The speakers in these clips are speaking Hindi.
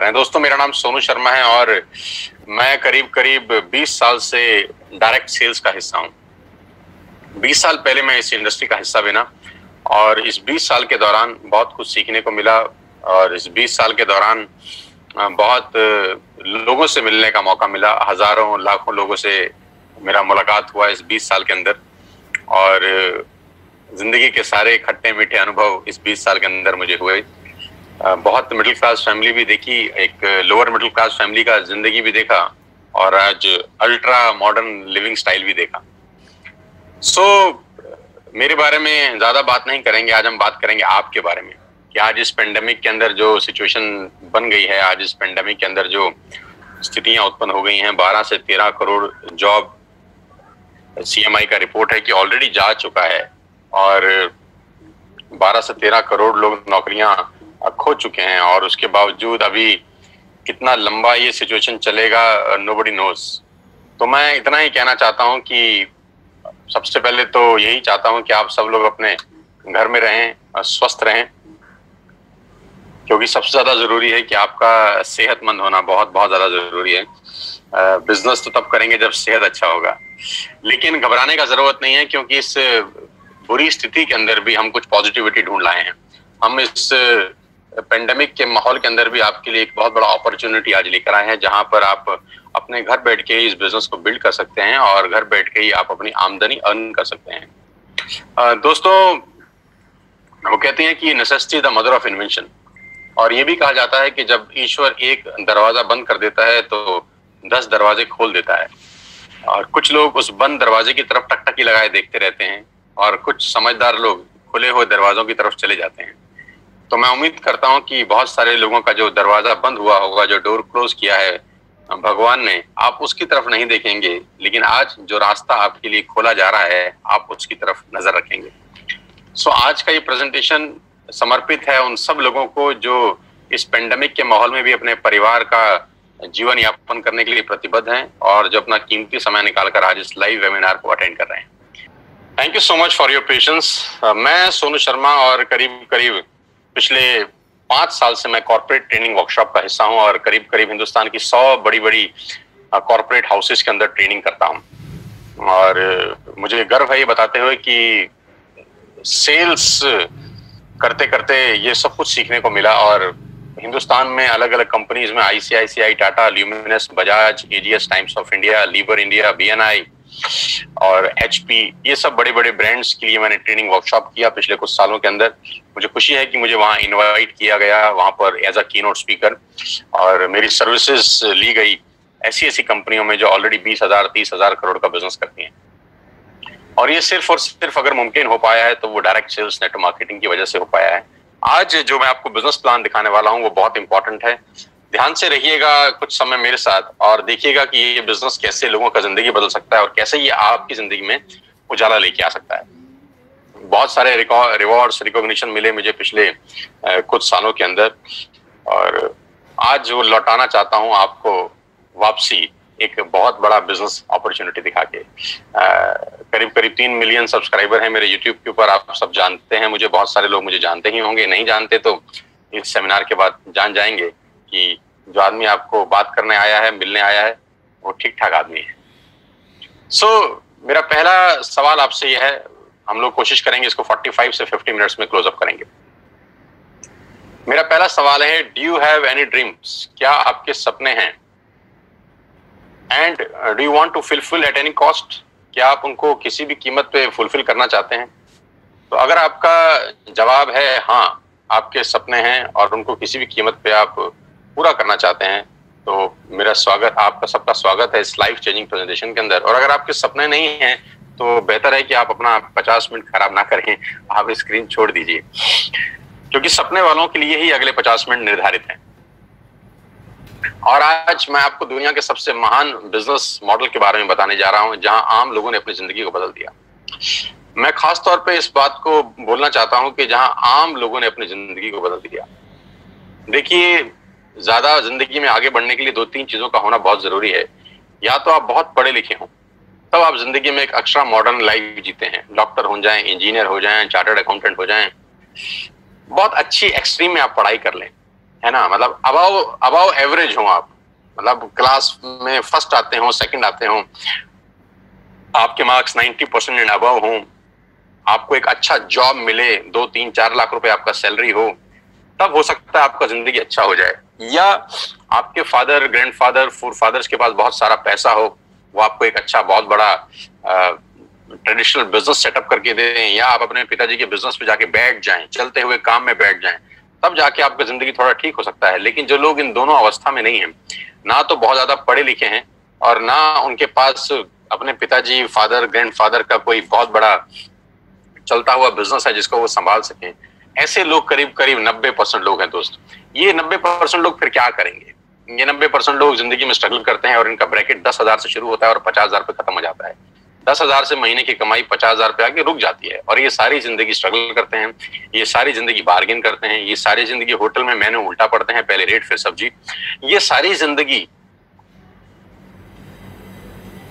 रहे हैं। दोस्तों, मेरा नाम सोनू शर्मा है और मैं करीब करीब 20 साल से डायरेक्ट सेल्स का हिस्सा हूं। 20 साल पहले मैं इस इंडस्ट्री का हिस्सा बना और इस 20 साल के दौरान बहुत कुछ सीखने को मिला और इस 20 साल के दौरान बहुत लोगों से मिलने का मौका मिला। हजारों लाखों लोगों से मेरा मुलाकात हुआ इस 20 साल के अंदर और जिंदगी के सारे खट्टे मीठे अनुभव इस 20 साल के अंदर मुझे हुए। बहुत मिडिल क्लास फैमिली भी देखी, एक लोअर मिडिल क्लास फैमिली का जिंदगी भी देखा और आज अल्ट्रा मॉडर्न लिविंग स्टाइल भी देखा। मेरे बारे में ज्यादा बात नहीं करेंगे, आज हम बात करेंगे आपके बारे में कि आज इस पेंडेमिक के अंदर जो सिचुएशन बन गई है, आज इस पेंडेमिक के अंदर जो स्थितियां उत्पन्न हो गई हैं, 12 से 13 करोड़ जॉब सीएमआई का रिपोर्ट है कि ऑलरेडी जा चुका है और 12 से 13 करोड़ लोग नौकरियां खो चुके हैं और उसके बावजूद अभी कितना लंबा ये सिचुएशन चलेगा, नोबडी नोज। तो मैं इतना ही कहना चाहता हूं कि सबसे पहले तो यही चाहता हूं कि आप सब लोग अपने घर में रहें, स्वस्थ रहें, क्योंकि सबसे ज्यादा जरूरी है कि आपका सेहतमंद होना बहुत बहुत ज्यादा जरूरी है। बिजनेस तो तब करेंगे जब सेहत अच्छा होगा, लेकिन घबराने का जरूरत नहीं है, क्योंकि इस बुरी स्थिति के अंदर भी हम कुछ पॉजिटिविटी ढूंढ लाए हैं। हम इस पेंडेमिक के माहौल के अंदर भी आपके लिए एक बहुत बड़ा अपॉर्चुनिटी आज लेकर आए हैं, जहां पर आप अपने घर बैठ के इस बिजनेस को बिल्ड कर सकते हैं और घर बैठ के ही आप अपनी आमदनी अर्न कर सकते हैं। दोस्तों, वो कहते हैं कि necessity the mother of invention, और ये भी कहा जाता है कि जब ईश्वर एक दरवाजा बंद कर देता है तो 10 दरवाजे खोल देता है। और कुछ लोग उस बंद दरवाजे की तरफ टकटकी लगाए देखते रहते हैं और कुछ समझदार लोग खुले हुए दरवाजों की तरफ चले जाते हैं। तो मैं उम्मीद करता हूं कि बहुत सारे लोगों का जो दरवाजा बंद हुआ होगा, जो डोर क्लोज किया है भगवान ने, आप उसकी तरफ नहीं देखेंगे, लेकिन आज जो रास्ता आपके लिए खोला जा रहा है आप उसकी तरफ नजर रखेंगे। आज का ये प्रेजेंटेशन समर्पित है उन सब लोगों को जो इस पेंडेमिक के माहौल में भी अपने परिवार का जीवन यापन करने के लिए प्रतिबद्ध हैं और जो अपना कीमती समय निकालकर आज इस लाइव वेबिनार को अटेंड कर रहे हैं। Thank you so much for your patience. मैं सोनू शर्मा और करीब करीब पिछले 5 साल से मैं कॉर्पोरेट ट्रेनिंग वर्कशॉप का हिस्सा हूं और करीब करीब हिंदुस्तान की 100 बड़ी बड़ी कॉर्पोरेट हाउसेस के अंदर ट्रेनिंग करता हूं। और मुझे गर्व है ये बताते हुए कि सेल्स करते करते ये सब कुछ सीखने को मिला और हिंदुस्तान में अलग अलग कंपनीज में ICICI, Tata, Luminous, Bajaj, AGS, Times of India, Lever India, BNI और एचपी, ये सब बड़े बड़े ब्रांड्स के लिए मैंने ट्रेनिंग वर्कशॉप किया पिछले कुछ सालों के अंदर। मुझे खुशी है कि मुझे वहां इनवाइट किया गया, वहां पर एज अ कीनोट स्पीकर, और मेरी सर्विसेज ली गई ऐसी ऐसी कंपनियों में जो ऑलरेडी 20,000 30,000 करोड़ का बिजनेस करती हैं। और ये सिर्फ और सिर्फ अगर मुमकिन हो पाया है तो वो डायरेक्ट सेल्स नेटवर्क मार्केटिंग की वजह से हो पाया है। आज जो मैं आपको बिजनेस प्लान दिखाने वाला हूं वो बहुत इंपॉर्टेंट है। ध्यान से रहिएगा कुछ समय मेरे साथ और देखिएगा कि ये बिजनेस कैसे लोगों का जिंदगी बदल सकता है और कैसे ये आपकी जिंदगी में उजाला लेके आ सकता है। बहुत सारे रिवॉर्ड्स, रिकॉग्निशन मिले मुझे पिछले कुछ सालों के अंदर और आज वो लौटाना चाहता हूं आपको वापसी एक बहुत बड़ा बिजनेस अपॉर्चुनिटी दिखा के। करीब करीब 3 मिलियन सब्सक्राइबर हैं मेरे यूट्यूब के ऊपर, आप सब जानते हैं मुझे, बहुत सारे लोग मुझे जानते ही होंगे, नहीं जानते तो इस सेमिनार के बाद जान जाएंगे कि जो आदमी आपको बात करने आया है, मिलने आया है, वो ठीक ठाक आदमी है। मेरा पहला सवाल आपसे यह है, हम लोग कोशिश करेंगे इसको 45 से 50 मिनट्स में क्लोज अप करेंगे। मेरा पहला सवाल है, do you have any dreams? क्या आपके सपने हैं? And do you want to fulfil at any cost? क्या आप उनको किसी भी कीमत पे फुलफिल करना चाहते हैं? तो अगर आपका जवाब है हाँ, आपके सपने हैं और उनको किसी भी कीमत पे आप पूरा करना चाहते हैं, तो मेरा स्वागत, आपका सबका स्वागत है इस लाइफ चेंजिंग प्रेजेंटेशन के अंदर। और अगर आपके सपने नहीं हैं तो बेहतर है कि आप अपना 50 मिनट खराब ना करें, आप स्क्रीन छोड़ दीजिए, क्योंकि सपने वालों के लिए ही अगले 50 मिनट निर्धारित हैं। और आज मैं आपको दुनिया के सबसे महान बिजनेस मॉडल के बारे में बताने जा रहा हूं, जहां आम लोगों ने अपनी जिंदगी को बदल दिया। मैं खास तौर पे इस बात को बोलना चाहता हूं कि जहां आम लोगों ने अपनी जिंदगी को बदल दिया। देखिए, ज्यादा जिंदगी में आगे बढ़ने के लिए 2-3 चीजों का होना बहुत जरूरी है। या तो आप बहुत पढ़े लिखे हों, तब आप जिंदगी में एक एक्स्ट्रा मॉडर्न लाइफ जीते हैं, डॉक्टर हो जाएं, इंजीनियर हो जाएं, चार्टर्ड अकाउंटेंट हो जाएं, बहुत अच्छी एक्सट्रीम में आप पढ़ाई कर लें। है ना, मतलब अबाव एवरेज हो आप, मतलब क्लास में फर्स्ट आते हो, सेकंड आते हो, आपके मार्क्स 90% एंड अबव हो, आपको एक अच्छा जॉब मिले, 2-3-4 लाख रुपए आपका सैलरी हो, तब हो सकता है आपका जिंदगी अच्छा हो जाए। या आपके फादर, ग्रैंडफादर, फोरफादर्स के पास बहुत सारा पैसा हो, वो आपको एक अच्छा बहुत बड़ा ट्रेडिशनल बिजनेस सेटअप करके दे दें, या आप अपने पिताजी के बिजनेस पे जाके बैठ जाएं, चलते हुए काम में बैठ जाएं, तब जाके आपका जिंदगी थोड़ा ठीक हो सकता है। लेकिन जो लोग इन दोनों अवस्था में नहीं है, ना तो बहुत ज्यादा पढ़े लिखे हैं और ना उनके पास अपने पिताजी, फादर, ग्रैंडफादर का कोई बहुत बड़ा चलता हुआ बिजनेस है जिसको वो संभाल सकें, ऐसे लोग करीब करीब 90% लोग हैं दोस्त। ये 90% लोग फिर क्या करेंगे? ये 90% लोग जिंदगी में स्ट्रगल करते हैं और इनका ब्रैकेट 10,000 से शुरू होता है और 50,000 पे खत्म हो जाता है। 10,000 से महीने की कमाई 50,000 पे आके रुक जाती है और ये सारी जिंदगी स्ट्रगल करते हैं, ये सारी जिंदगी बार्गेन करते हैं, ये सारी जिंदगी होटल में मेन्यू उल्टा पड़ते हैं, पहले रेट फिर सब्जी, ये सारी जिंदगी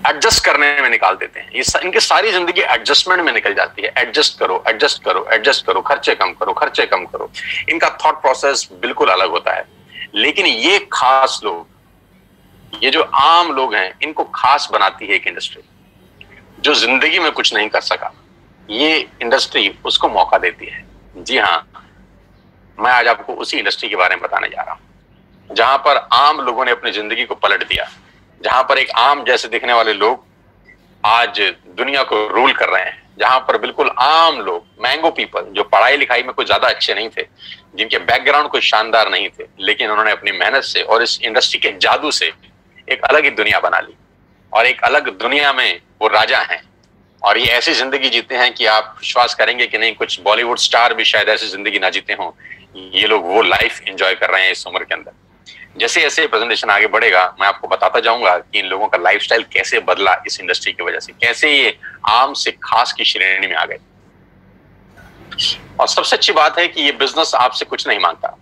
एडजस्ट करने में निकाल देते हैं। ये इनकी सारी जिंदगी एडजस्टमेंट में निकल जाती है। एडजस्ट करो, एडजस्ट करो, एडजस्ट करो, खर्चे कम करो, खर्चे कम करो। इनका थॉट प्रोसेस बिल्कुल अलग होता है। लेकिन ये खास लोग, ये जो आम लोग हैं, इनको खास बनाती है एक इंडस्ट्री। जो जिंदगी में कुछ नहीं कर सका, ये इंडस्ट्री उसको मौका देती है। जी हाँ, मैं आज आपको उसी इंडस्ट्री के बारे में बताने जा रहा हूं, जहां पर आम लोगों ने अपनी जिंदगी को पलट दिया, जहां पर एक आम जैसे दिखने वाले लोग आज दुनिया को रूल कर रहे हैं, जहां पर बिल्कुल आम लोग, मैंगो पीपल, जो पढ़ाई लिखाई में कुछ ज्यादा अच्छे नहीं थे, जिनके बैकग्राउंड कुछ शानदार नहीं थे, लेकिन उन्होंने अपनी मेहनत से और इस इंडस्ट्री के जादू से एक अलग ही दुनिया बना ली और एक अलग दुनिया में वो राजा हैं। और ये ऐसी जिंदगी जीते हैं कि आप विश्वास करेंगे कि नहीं, कुछ बॉलीवुड स्टार भी शायद ऐसी जिंदगी ना जीते हों। ये लोग वो लाइफ एंजॉय कर रहे हैं इस उम्र के अंदर। जैसे जैसे प्रेजेंटेशन आगे बढ़ेगा, मैं आपको बताता जाऊंगा कि इन लोगों का लाइफस्टाइल कैसे बदला इस इंडस्ट्री की वजह से, कैसे ये आम से खास की श्रेणी में आ गए। और सबसे अच्छी बात है कि ये बिजनेस आपसे कुछ नहीं मांगता।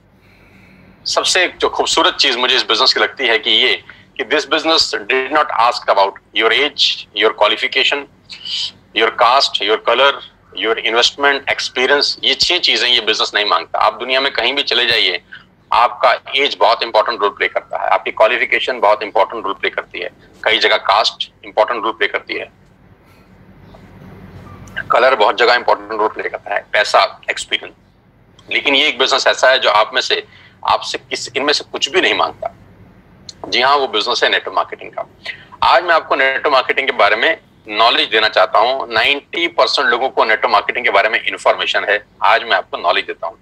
सबसे जो खूबसूरत चीज मुझे इस बिजनेस की लगती है कि ये कि this business did not ask about your age, your qualification, your cast, your colour, your investment, experience. ये 6 चीजें ये बिजनेस नहीं मांगता। आप दुनिया में कहीं भी चले जाइए, आपका एज बहुत इंपॉर्टेंट रोल प्ले करता है, आपकी क्वालिफिकेशन बहुत इंपॉर्टेंट रोल प्ले करती है, कई जगह कास्ट इंपॉर्टेंट रोल प्ले करती है, कलर बहुत जगह इंपॉर्टेंट रोल प्ले करता है, पैसा, एक्सपीरियंस। लेकिन ये एक बिजनेस ऐसा है जो आपसे इनमें से कुछ भी नहीं मांगता। जी हाँ, वो बिजनेस है नेटवर्क मार्केटिंग का। आज मैं आपको नेटवर्क मार्केटिंग के बारे में नॉलेज देना चाहता हूँ। 90% लोगों को नेटवर्क मार्केटिंग के बारे में इंफॉर्मेशन है, आज मैं आपको नॉलेज देता हूँ।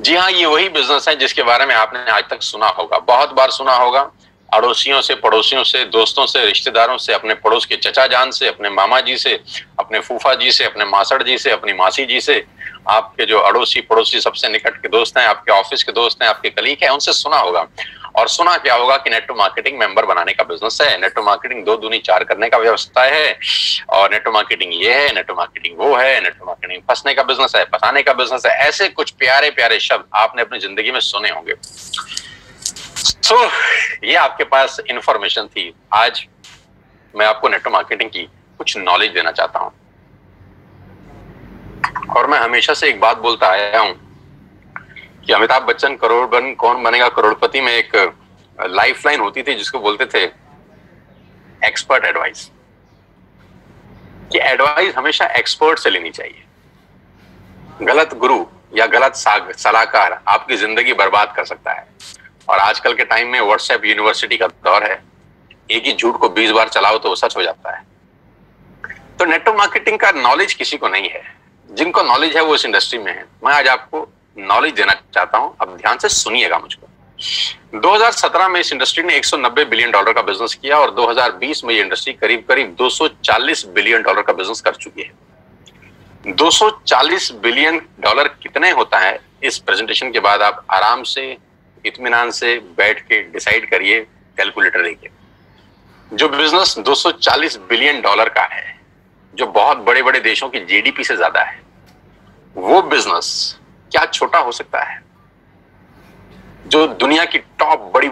जी हाँ, ये वही बिजनेस है जिसके बारे में आपने आज तक सुना होगा, बहुत बार सुना होगा, अड़ोसियों से, पड़ोसियों से, दोस्तों से, रिश्तेदारों से, अपने पड़ोस के चचा जान से, अपने मामा जी से, अपने फूफा जी से, अपने मासड़ जी से, अपनी मासी जी से, आपके जो अड़ोसी पड़ोसी सबसे निकट के दोस्त हैं, आपके ऑफिस के दोस्त हैं, आपके कलीग हैं, उनसे सुना होगा। और सुना क्या होगा कि नेटवर्क मार्केटिंग मेंबर बनाने का बिजनेस है, नेटवर्क मार्केटिंग 2 दूनी 4 करने का व्यवस्था है, और नेटवर्क मार्केटिंग ये है, नेटवर्क मार्केटिंग वो है, नेटवर्क मार्केटिंग फंसने का बिजनेस है, फंसाने का बिजनेस है। ऐसे कुछ प्यारे प्यारे शब्द आपने अपनी जिंदगी में सुने होंगे। ये आपके पास इंफॉर्मेशन थी। आज मैं आपको नेटवर्क मार्केटिंग की कुछ नॉलेज देना चाहता हूं। और मैं हमेशा से एक बात बोलता आया हूं कि अमिताभ बच्चन कौन बनेगा करोड़पति में एक लाइफलाइन होती थी जिसको बोलते थे एक्सपर्ट एडवाइस, कि एडवाइस हमेशा एक्सपर्ट से लेनी चाहिए। गलत गुरु या गलत सलाहकार आपकी जिंदगी बर्बाद कर सकता है। और आजकल के टाइम में व्हाट्सएप यूनिवर्सिटी का दौर है, एक ही झूठ को 20 बार चलाओ तो वो सच हो जाता है। तो नेटवर्क मार्केटिंग का नॉलेज किसी को नहीं है, जिनको नॉलेज है वो इस इंडस्ट्री में है। मैं आज आपको नॉलेज देना चाहता हूं, अब ध्यान से सुनिएगा मुझको। 2017 में इस इंडस्ट्री ने $190 बिलियन का बिजनेस किया और 2020 में ये इंडस्ट्री करीब करीब $240 बिलियन का बिजनेस कर चुकी है। $240 बिलियन कितने होता है, इस प्रेजेंटेशन के बाद आप आराम से इत्मीनान से बैठ के डिसाइड करिए, कैलकुलेटर लेके। जो बिजनेस $240 बिलियन का है, जो बहुत बड़े बड़े देशों की जीडीपी से ज्यादा है, वो बिजनेस क्या छोटा हो सकता है? जो दुनिया की टॉप बड़े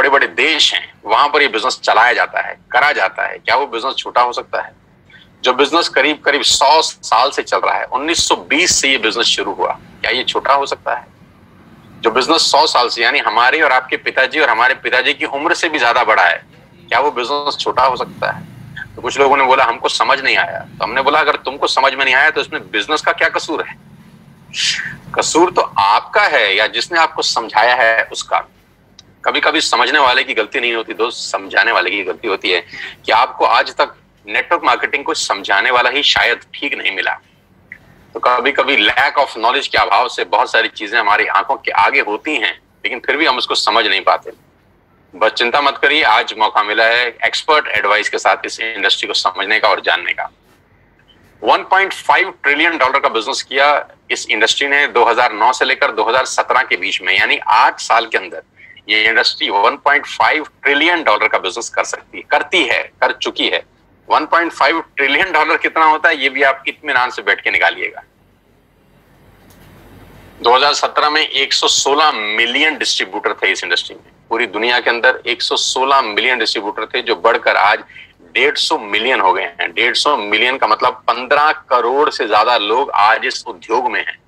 बड़े देश हैं, वहां पर ये बिजनेस चलाया जाता है, करा जाता है, क्या वो बिजनेस छोटा हो सकता है? जो बिजनेस करीब करीब 100 साल से चल रहा है, 1920 से ये बिजनेस शुरू हुआ, क्या ये छोटा हो सकता है? बिजनेस 100 साल से, यानी हमारे और आपके पिताजी और हमारे पिताजी की उम्र से भी ज्यादा बड़ा है, क्या वो बिजनेस छोटा हो सकता है? तो कुछ लोगों ने बोला हमको समझ नहीं आया। तो हमने बोला अगर तुमको समझ में नहीं आया तो इसमें बिजनेस का क्या कसूर है? कसूर तो आपका है या जिसने आपको समझाया है उसका। कभी कभी समझने वाले की गलती नहीं होती दोस्त, समझाने वाले की गलती होती है कि आपको आज तक नेटवर्क मार्केटिंग को समझाने वाला ही शायद ठीक नहीं मिला। तो कभी कभी लैक ऑफ नॉलेज के अभाव से बहुत सारी चीजें हमारी आंखों के आगे होती हैं, लेकिन फिर भी हम उसको समझ नहीं पाते। बस चिंता मत करिए, आज मौका मिला है एक्सपर्ट एडवाइस के साथ इस इंडस्ट्री को समझने का और जानने का। 1.5 ट्रिलियन डॉलर का बिजनेस किया इस इंडस्ट्री ने 2009 से लेकर 2017 के बीच में, यानी 8 साल के अंदर ये इंडस्ट्री 1.5 ट्रिलियन डॉलर का बिजनेस कर चुकी है। 1.5 ट्रिलियन डॉलर कितना होता है ये भी आप इत्मीनान से बैठ के निकालिएगा। 2017 में 116 मिलियन डिस्ट्रीब्यूटर थे इस इंडस्ट्री में। पूरी दुनिया के अंदर 116 मिलियन डिस्ट्रीब्यूटर थे, जो बढ़कर आज 150 मिलियन हो गए हैं। 150 मिलियन का मतलब 15 करोड़ से ज्यादा लोग आज इस उद्योग में हैं।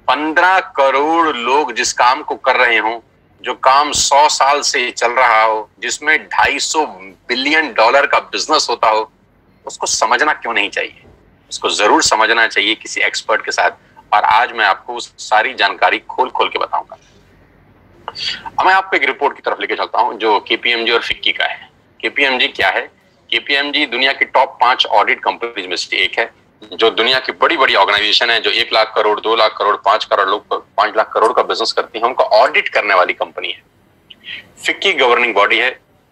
15 करोड़ लोग जिस काम को कर रहे हों, जो काम 100 साल से चल रहा हो, जिसमें 250 बिलियन डॉलर का बिजनेस होता हो, उसको समझना क्यों नहीं चाहिए? उसको जरूर समझना चाहिए किसी एक्सपर्ट के साथ। और आज मैं आपको उस सारी जानकारी खोल खोल के बताऊंगा। अब मैं आपको एक रिपोर्ट की तरफ लेके चलता हूं जो केपीएमजी और फिक्की का है। केपीएमजी क्या है? केपीएमजी दुनिया की टॉप 5 ऑडिट कंपनीज में से एक है, जो दुनिया की बड़ी बड़ी ऑर्गेनाइजेशन है, जो 1 लाख करोड़, 2 लाख करोड़, 5 करोड़ लोग 5 लाख करोड़ का बिजनेस करती है, उनका ऑडिट करने वाली कंपनी है। फिक्की गवर्निंग बॉडी है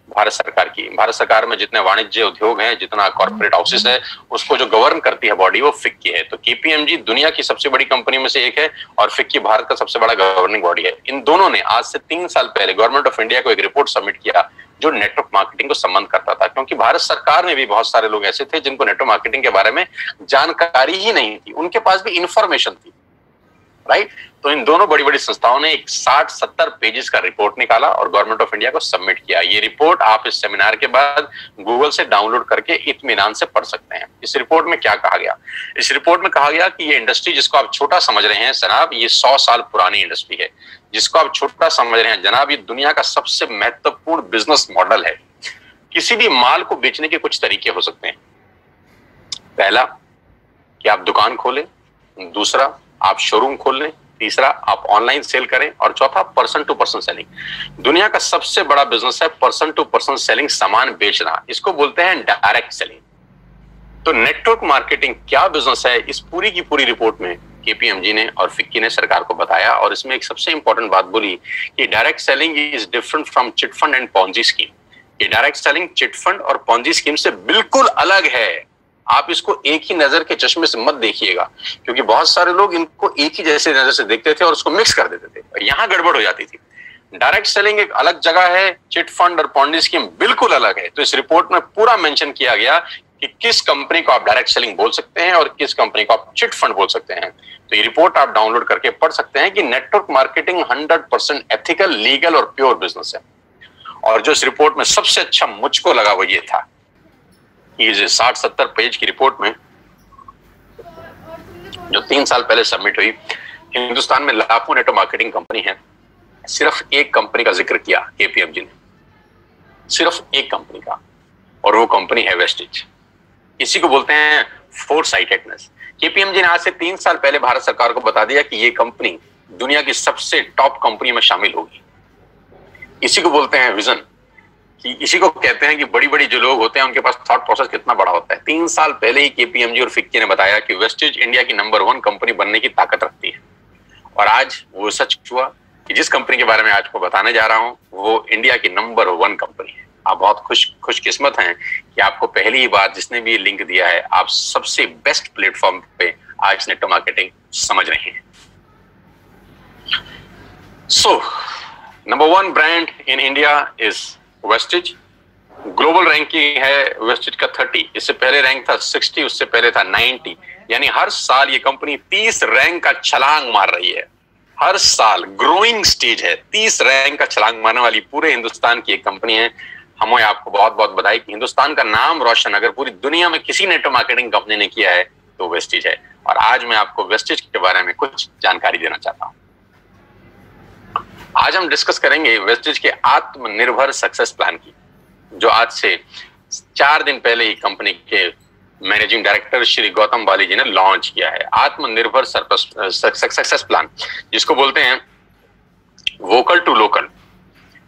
भारत सरकार की। भारत सरकार में जितने वाणिज्य उद्योग हैं, जितना कॉर्पोरेट हाउसेस है, उसको जो गवर्न करती है बॉडी, वो फिक्की है। तो केपीएमजी दुनिया की सबसे बड़ी कंपनी में से एक है और फिक्की भारत का सबसे बड़ा गवर्निंग बॉडी है। इन दोनों ने आज से 3 साल पहले गवर्नमेंट ऑफ इंडिया को एक रिपोर्ट सबमिट किया जो नेटवर्क मार्केटिंग को संबंध करता था, क्योंकि भारत सरकार में भी बहुत सारे लोग ऐसे थे जिनको नेटवर्क मार्केटिंग के बारे में जानकारी ही नहीं थी, उनके पास भी इंफॉर्मेशन थी, राइट। तो इन दोनों बड़ी बड़ी संस्थाओं ने एक 60-70 पेजेस का रिपोर्ट निकाला और गवर्नमेंट ऑफ इंडिया को सबमिट किया। ये रिपोर्ट आप इस सेमिनार के बाद गूगल से डाउनलोड करके इत्मीनान से पढ़ सकते हैं। इस रिपोर्ट में क्या कहा गया? इस रिपोर्ट में कहा गया कि ये इंडस्ट्री जिसको आप छोटा समझ रहे हैं जनाब, ये 100 साल पुरानी इंडस्ट्री है। जिसको आप छोटा समझ रहे हैं जनाब, ये दुनिया का सबसे महत्वपूर्ण बिजनेस मॉडल है। किसी भी माल को बेचने के कुछ तरीके हो सकते हैं। पहला कि आप दुकान खोलें, दूसरा आप शोरूम खोल लें, तीसरा आप ऑनलाइन सेल करें, और चौथा पर्सन टू पर्सन सेलिंग। दुनिया का सबसे बड़ा बिजनेस है पर्सन टू पर्सन सेलिंग, सामान बेचना। इसको बोलते हैं डायरेक्ट सेलिंग। तो नेटवर्क मार्केटिंग क्या बिजनेस है, इस पूरी की पूरी रिपोर्ट में केपीएमजी ने और फिक्की ने सरकार को बताया। और इसमें एक सबसे इंपॉर्टेंट बात बोली कि direct selling is different from chit fund and Ponzi scheme. ये डायरेक्ट सेलिंग चिट फंड और पॉन्जी स्कीम से बिल्कुल अलग है। आप इसको एक ही नजर के चश्मे से मत देखिएगा, क्योंकि बहुत सारे लोग इनको एक ही जैसे नजर से देखते थे और उसको मिक्स कर देते थे और यहां गड़बड़ हो जाती थी। डायरेक्ट सेलिंग एक अलग जगह है, चिट फंड और पॉन्जी स्कीम बिल्कुल अलग है। तो इस रिपोर्ट में पूरा मेंशन किया गया कि किस कंपनी को आप डायरेक्ट सेलिंग बोल सकते हैं और किस कंपनी को आप चिट फंड बोल सकते हैं। तो ये रिपोर्ट आप डाउनलोड करके पढ़ सकते हैं कि नेटवर्क मार्केटिंग 100% एथिकल, लीगल और प्योर बिजनेस है। और जो इस रिपोर्ट में सबसे अच्छा मुझको लगा वो ये था, ये 60-70 पेज की रिपोर्ट में जो 3 साल पहले सबमिट हुई, हिंदुस्तान में लाखों नेटवर्क मार्केटिंग कंपनी है, सिर्फ एक कंपनी का जिक्र किया केपीएमजी ने, सिर्फ एक कंपनी का, और वो कंपनी है वेस्टिज। इसी को बोलते हैं फोरसाइटेडनेस। केपीएमजी ने आज से 3 साल पहले भारत सरकार को बता दिया कि ये कंपनी दुनिया की सबसे टॉप कंपनी में शामिल होगी। इसी को बोलते हैं विजन, कि इसी को कहते हैं कि बड़ी बड़ी जो लोग होते हैं उनके पास थॉट प्रोसेस कितना बड़ा होता है। 3 साल पहले ही केपीएमजी और फिक्की ने बताया कि वेस्टिज इंडिया की नंबर 1 कंपनी बनने की ताकत रखती है, और आज वो सच हुआ कि जिस कंपनी के बारे में आज को बताने जा रहा हूं वो इंडिया की नंबर 1 कंपनी है। आप बहुत खुशकिस्मत हैं कि आपको पहली ही बार जिसने भी लिंक दिया है, आप सबसे बेस्ट प्लेटफॉर्म पे आज नेटवर्क मार्केटिंग समझ रहे हैं। So number 1 brand in India is Vestige. Global ranking है वेस्टिज का 30, इससे पहले रैंक था 60, उससे पहले था 90। यानी हर साल ये कंपनी 30 रैंक का छलांग मार रही है। हर साल ग्रोइंग स्टेज है, 30 रैंक का छलांग मारने वाली पूरे हिंदुस्तान की एक कंपनी है। हमें आपको बहुत बहुत बधाई कि हिंदुस्तान का नाम रोशन अगर पूरी दुनिया में किसी नेटवर्क मार्केटिंग कंपनी ने किया है तो वेस्टिज है। और आज मैं आपको वेस्टिज के बारे में कुछ जानकारी देना चाहता हूं। आज हम डिस्कस करेंगे वेस्टेज के आत्मनिर्भर सक्सेस प्लान की, जो आज से 4 दिन पहले ही कंपनी के मैनेजिंग डायरेक्टर श्री गौतम बाली जी ने लॉन्च किया है। आत्मनिर्भर सक्सेस प्लान, जिसको बोलते हैं वोकल टू लोकल,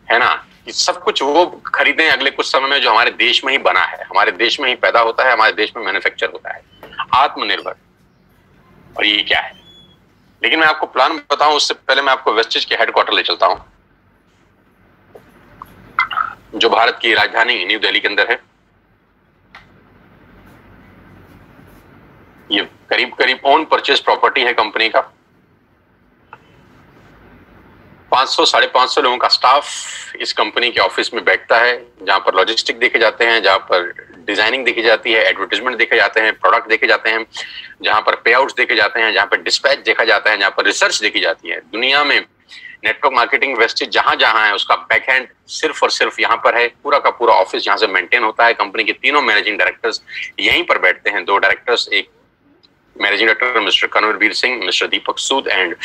है ना। सब कुछ वो खरीदें अगले कुछ समय में जो हमारे देश में ही बना है, हमारे देश में ही पैदा होता है, हमारे देश में मैन्युफैक्चर होता है। आत्मनिर्भर, और ये क्या है? लेकिन मैं आपको प्लान बताऊं उससे पहले मैं आपको वेस्टेज के हेडक्वार्टर ले चलता हूं, जो भारत की राजधानी न्यू दिल्ली के अंदर है। ये करीब करीब ओन परचेज प्रॉपर्टी है कंपनी का। 500-550 लोगों का स्टाफ इस कंपनी के ऑफिस में बैठता है, जहां पर लॉजिस्टिक देखे जाते हैं, जहां पर डिजाइनिंग देखी जाती है, एडवर्टाइजमेंट देखे जाते हैं, प्रोडक्ट देखे जाते हैं, जहां पर पे आउट्स देखे जाते हैं, जहां पर डिस्पैच देखा जाता है, जहां पर रिसर्च देखी जाती है। दुनिया में नेटवर्क मार्केटिंग वेस्टेज जहां जहां है उसका बैकएंड सिर्फ और सिर्फ यहाँ पर है। पूरा का पूरा ऑफिस यहाँ से मेंटेन होता है। कंपनी के तीनों मैनेजिंग डायरेक्टर्स यहीं पर बैठते हैं। 2 डायरेक्टर्स, एक managing director mister Kanwarveer Singh, mister Deepak Sood and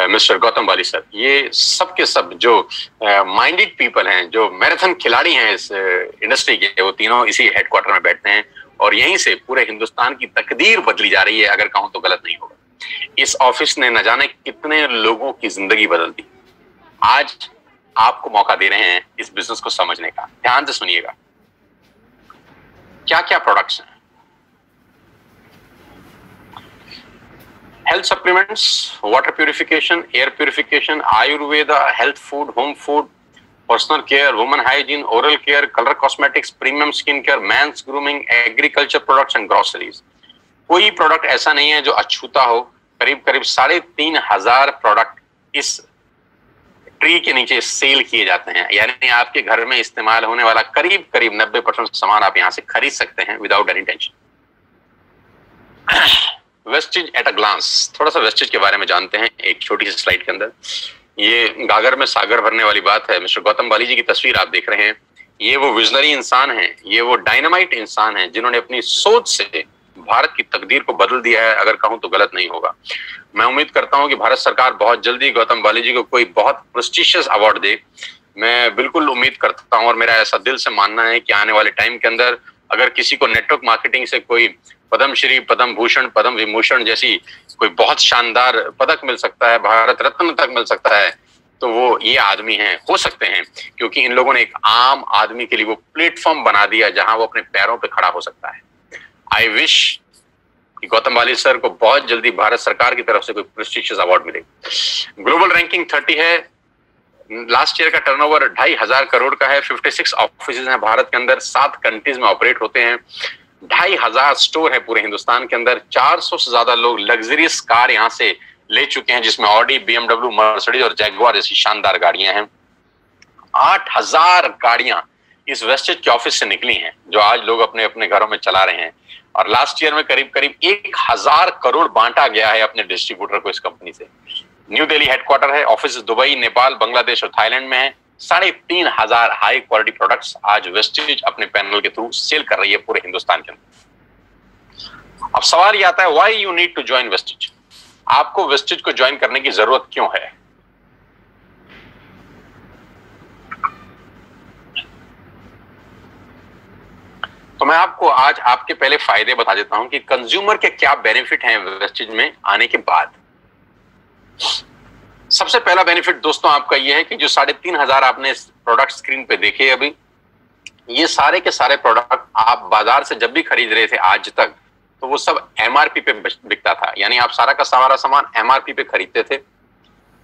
mister Gautam Bali sir. ये सब के सब जो माइंडेड पीपल हैं, जो मैराथन खिलाड़ी हैं इस इंडस्ट्री के, वो तीनों इसी हेडक्वार्टर में बैठते हैं और यहीं से पूरे हिंदुस्तान की तकदीर बदली जा रही है, अगर कहूं तो गलत नहीं होगा। इस ऑफिस ने न जाने कितने लोगों की जिंदगी बदल दी। आज आपको मौका दे रहे हैं इस बिजनेस को समझने का। ध्यान से सुनिएगा, क्या क्या प्रोडक्ट्स हैं। Health supplements, water purification, air purification, Ayurveda, health food, home food, personal care, women hygiene, oral care, colour cosmetics, premium skin care, mains grooming, agriculture products and groceries. कोई प्रोडक्ट ऐसा नहीं है जो अछूता हो। करीब करीब 3,500 प्रोडक्ट इस ट्री के नीचे सेल किए जाते हैं। यानी आपके घर में इस्तेमाल होने वाला करीब करीब 90% सामान आप यहां से खरीद सकते हैं without any tension. Vestige at a glance, थोड़ा सा वेस्टेज के बारे में जानते हैं एक छोटी सी स्लाइड के अंदर। ये गागर में सागर भरने वाली बात है। मिस्टर गौतम बाली जी की तस्वीर आप देख रहे हैं। ये वो विजनरी इंसान हैं, ये वो डायनामाइट इंसान हैं जिन्होंने अपनी सोच से भारत की तकदीर को बदल दिया है, अगर कहूं तो गलत नहीं होगा। मैं उम्मीद करता हूं कि भारत सरकार बहुत जल्दी गौतम बाली जी को कोई बहुत प्रेस्टिजियस अवार्ड दे। मैं बिल्कुल उम्मीद करता हूं और मेरा ऐसा दिल से मानना है कि आने वाले टाइम के अंदर अगर किसी को नेटवर्क मार्केटिंग से कोई पद्मश्री, पद्म भूषण, पद्म विभूषण जैसी कोई बहुत शानदार पदक मिल सकता है, भारत रत्न तक मिल सकता है, तो वो ये आदमी हैं, हो सकते हैं, क्योंकि इन लोगों ने एक आम आदमी के लिए वो प्लेटफॉर्म बना दिया जहां वो अपने पैरों पे खड़ा हो सकता है। आई विश कि गौतम बाली सर को बहुत जल्दी भारत सरकार की तरफ से कोई प्रेस्टिजियस अवार्ड मिले। ग्लोबल रैंकिंग 30 है। लास्ट ईयर का टर्नओवर 2,500 करोड़ का है। 56 ऑफिस हैं भारत के अंदर, 7 कंट्रीज में ऑपरेट होते हैं। 2,500 स्टोर है पूरे हिंदुस्तान के अंदर। 400 से ज्यादा लोग लग्जरियस कार यहाँ से ले चुके हैं, जिसमें ऑडी, BMW, मर्सिडीज और जैगुआर जैसी शानदार गाड़ियां हैं। 8,000 गाड़ियां इस वेस्टेज के ऑफिस से निकली हैं, जो आज लोग अपने अपने घरों में चला रहे हैं। और लास्ट ईयर में करीब करीब 1,000 करोड़ बांटा गया है अपने डिस्ट्रीब्यूटर को इस कंपनी से। न्यू दिल्ली हेडक्वार्टर है। ऑफिस दुबई, नेपाल, बांग्लादेश और थाईलैंड में है। 3,500 हाई क्वालिटी प्रोडक्ट्स आज वेस्टेज अपने पैनल के थ्रू सेल कर रही है पूरे हिंदुस्तान के अंदर। अब सवाल ये आता है, why you need to join Vestige? आपको वेस्टेज को ज्वाइन करने की जरूरत क्यों है? तो मैं आपको आज आपके पहले फायदे बता देता हूं कि कंज्यूमर के क्या बेनिफिट हैं वेस्टेज में आने के बाद। सबसे पहला बेनिफिट दोस्तों आपका यह है कि जो 3,500 आपने प्रोडक्ट स्क्रीन पे देखे अभी, ये सारे के सारे प्रोडक्ट आप बाजार से जब भी खरीद रहे थे आज तक, तो वो सब MRP पे बिकता था। यानी आप सारा का सारा सामान MRP पे खरीदते थे,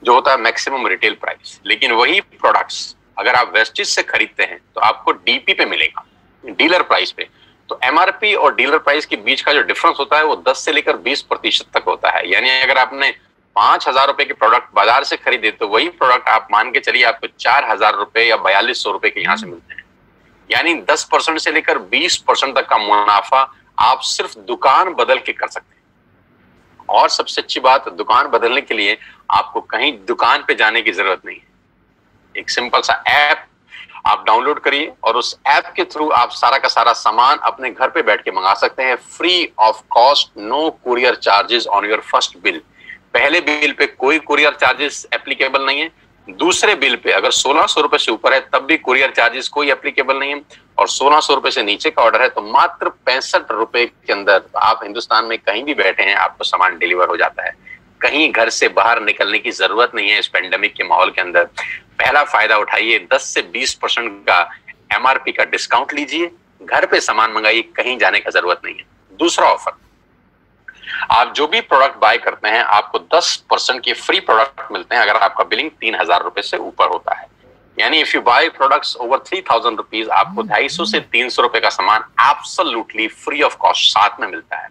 जो होता है मैक्सिमम रिटेल प्राइस। लेकिन वही प्रोडक्ट्स अगर आप वेस्टेज से खरीदते हैं तो आपको DP पे मिलेगा, डीलर प्राइस पे। तो MRP और डीलर प्राइस के बीच का जो डिफरेंस होता है वो 10 से लेकर 20% तक होता है। यानी अगर आपने 5,000 रुपए के प्रोडक्ट बाजार से खरीदे तो वही प्रोडक्ट आप मान के चलिए आपको 4,000 रुपए या 4,200 रुपए के यहाँ से मिलते हैं। यानी 10% से लेकर 20% तक का मुनाफा आप सिर्फ दुकान बदल के कर सकते हैं। और सबसे अच्छी बात, दुकान बदलने के लिए आपको कहीं दुकान पे जाने की जरूरत नहीं है। एक सिंपल सा ऐप आप डाउनलोड करिए और उस ऐप के थ्रू आप सारा का सारा सामान अपने घर पे बैठ के मंगा सकते हैं, free of cost, no courier charges on your first bill. पहले बिल पे कोई कुरियर चार्जेस एप्लीकेबल नहीं है, दूसरे बिल पे अगर 1600 रुपए से ऊपर है तब भी कुरियर चार्जेस कोई एप्लीकेबल नहीं है, और 1600 रुपए से नीचे का ऑर्डर है तो मात्र 65 रुपए के अंदर आप हिंदुस्तान में कहीं भी बैठे हैं आपको सामान डिलीवर हो जाता है। कहीं घर से बाहर निकलने की जरूरत नहीं है इस पेंडेमिक के माहौल के अंदर। पहला फायदा उठाइए, 10 से 20% का एमआरपी का डिस्काउंट लीजिए, घर पे सामान मंगाइए, कहीं जाने का जरूरत नहीं है। दूसरा ऑफर, आप जो भी प्रोडक्ट बाय करते हैं आपको 10% के फ्री प्रोडक्ट मिलते हैं अगर आपका बिलिंग 3000 रुपए से ऊपर होता है। यानी if you buy products over 3000 rupees आपको 250 से 300 रुपए का सामान एब्सोल्युटली फ्री ऑफ कॉस्ट साथ में मिलता है।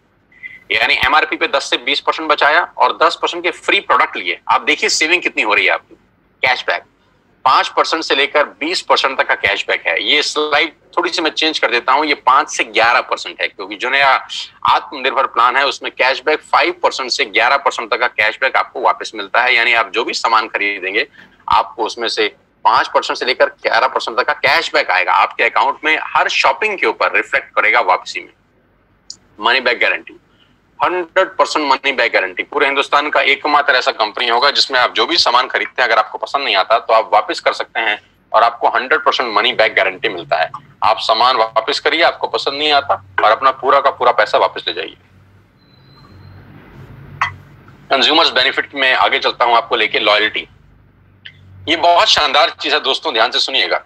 यानी एमआरपी पे 10 से 20% बचाया और 10% के फ्री प्रोडक्ट लिए। आप देखिए सेविंग कितनी हो रही है आपकी। कैशबैक 5% से लेकर 20% तक का कैशबैक है। ये स्लाइड थोड़ी सी मैं चेंज कर देता हूं, ये 5 से 11% है क्योंकि जो नया आत्मनिर्भर प्लान है उसमें कैशबैक 5% से 11% तक का कैशबैक आपको वापस मिलता है। यानी आप जो भी सामान खरीदेंगे आपको उसमें से 5% से लेकर 11% तक का कैशबैक आएगा आपके अकाउंट में, हर शॉपिंग के ऊपर रिफ्लेक्ट करेगा वापसी में। Money back guarantee 100% money back guarantee. पूरे हिंदुस्तान का एकमात्र ऐसा कंपनी होगा जिसमें आप जो भी सामान खरीदते हैं अगर आपको पसंद नहीं आता तो आप वापस कर सकते हैं और आपको 100% मनी बैक गारंटी मिलता है। आप सामान वापस करिए, आपको पसंद नहीं आता और अपना पूरा का पूरा पैसा वापस ले जाइए। कंज्यूमर्स बेनिफिट में आगे चलता हूं आपको लेके, लॉयल्टी। ये बहुत शानदार चीज है दोस्तों, ध्यान से सुनिएगा।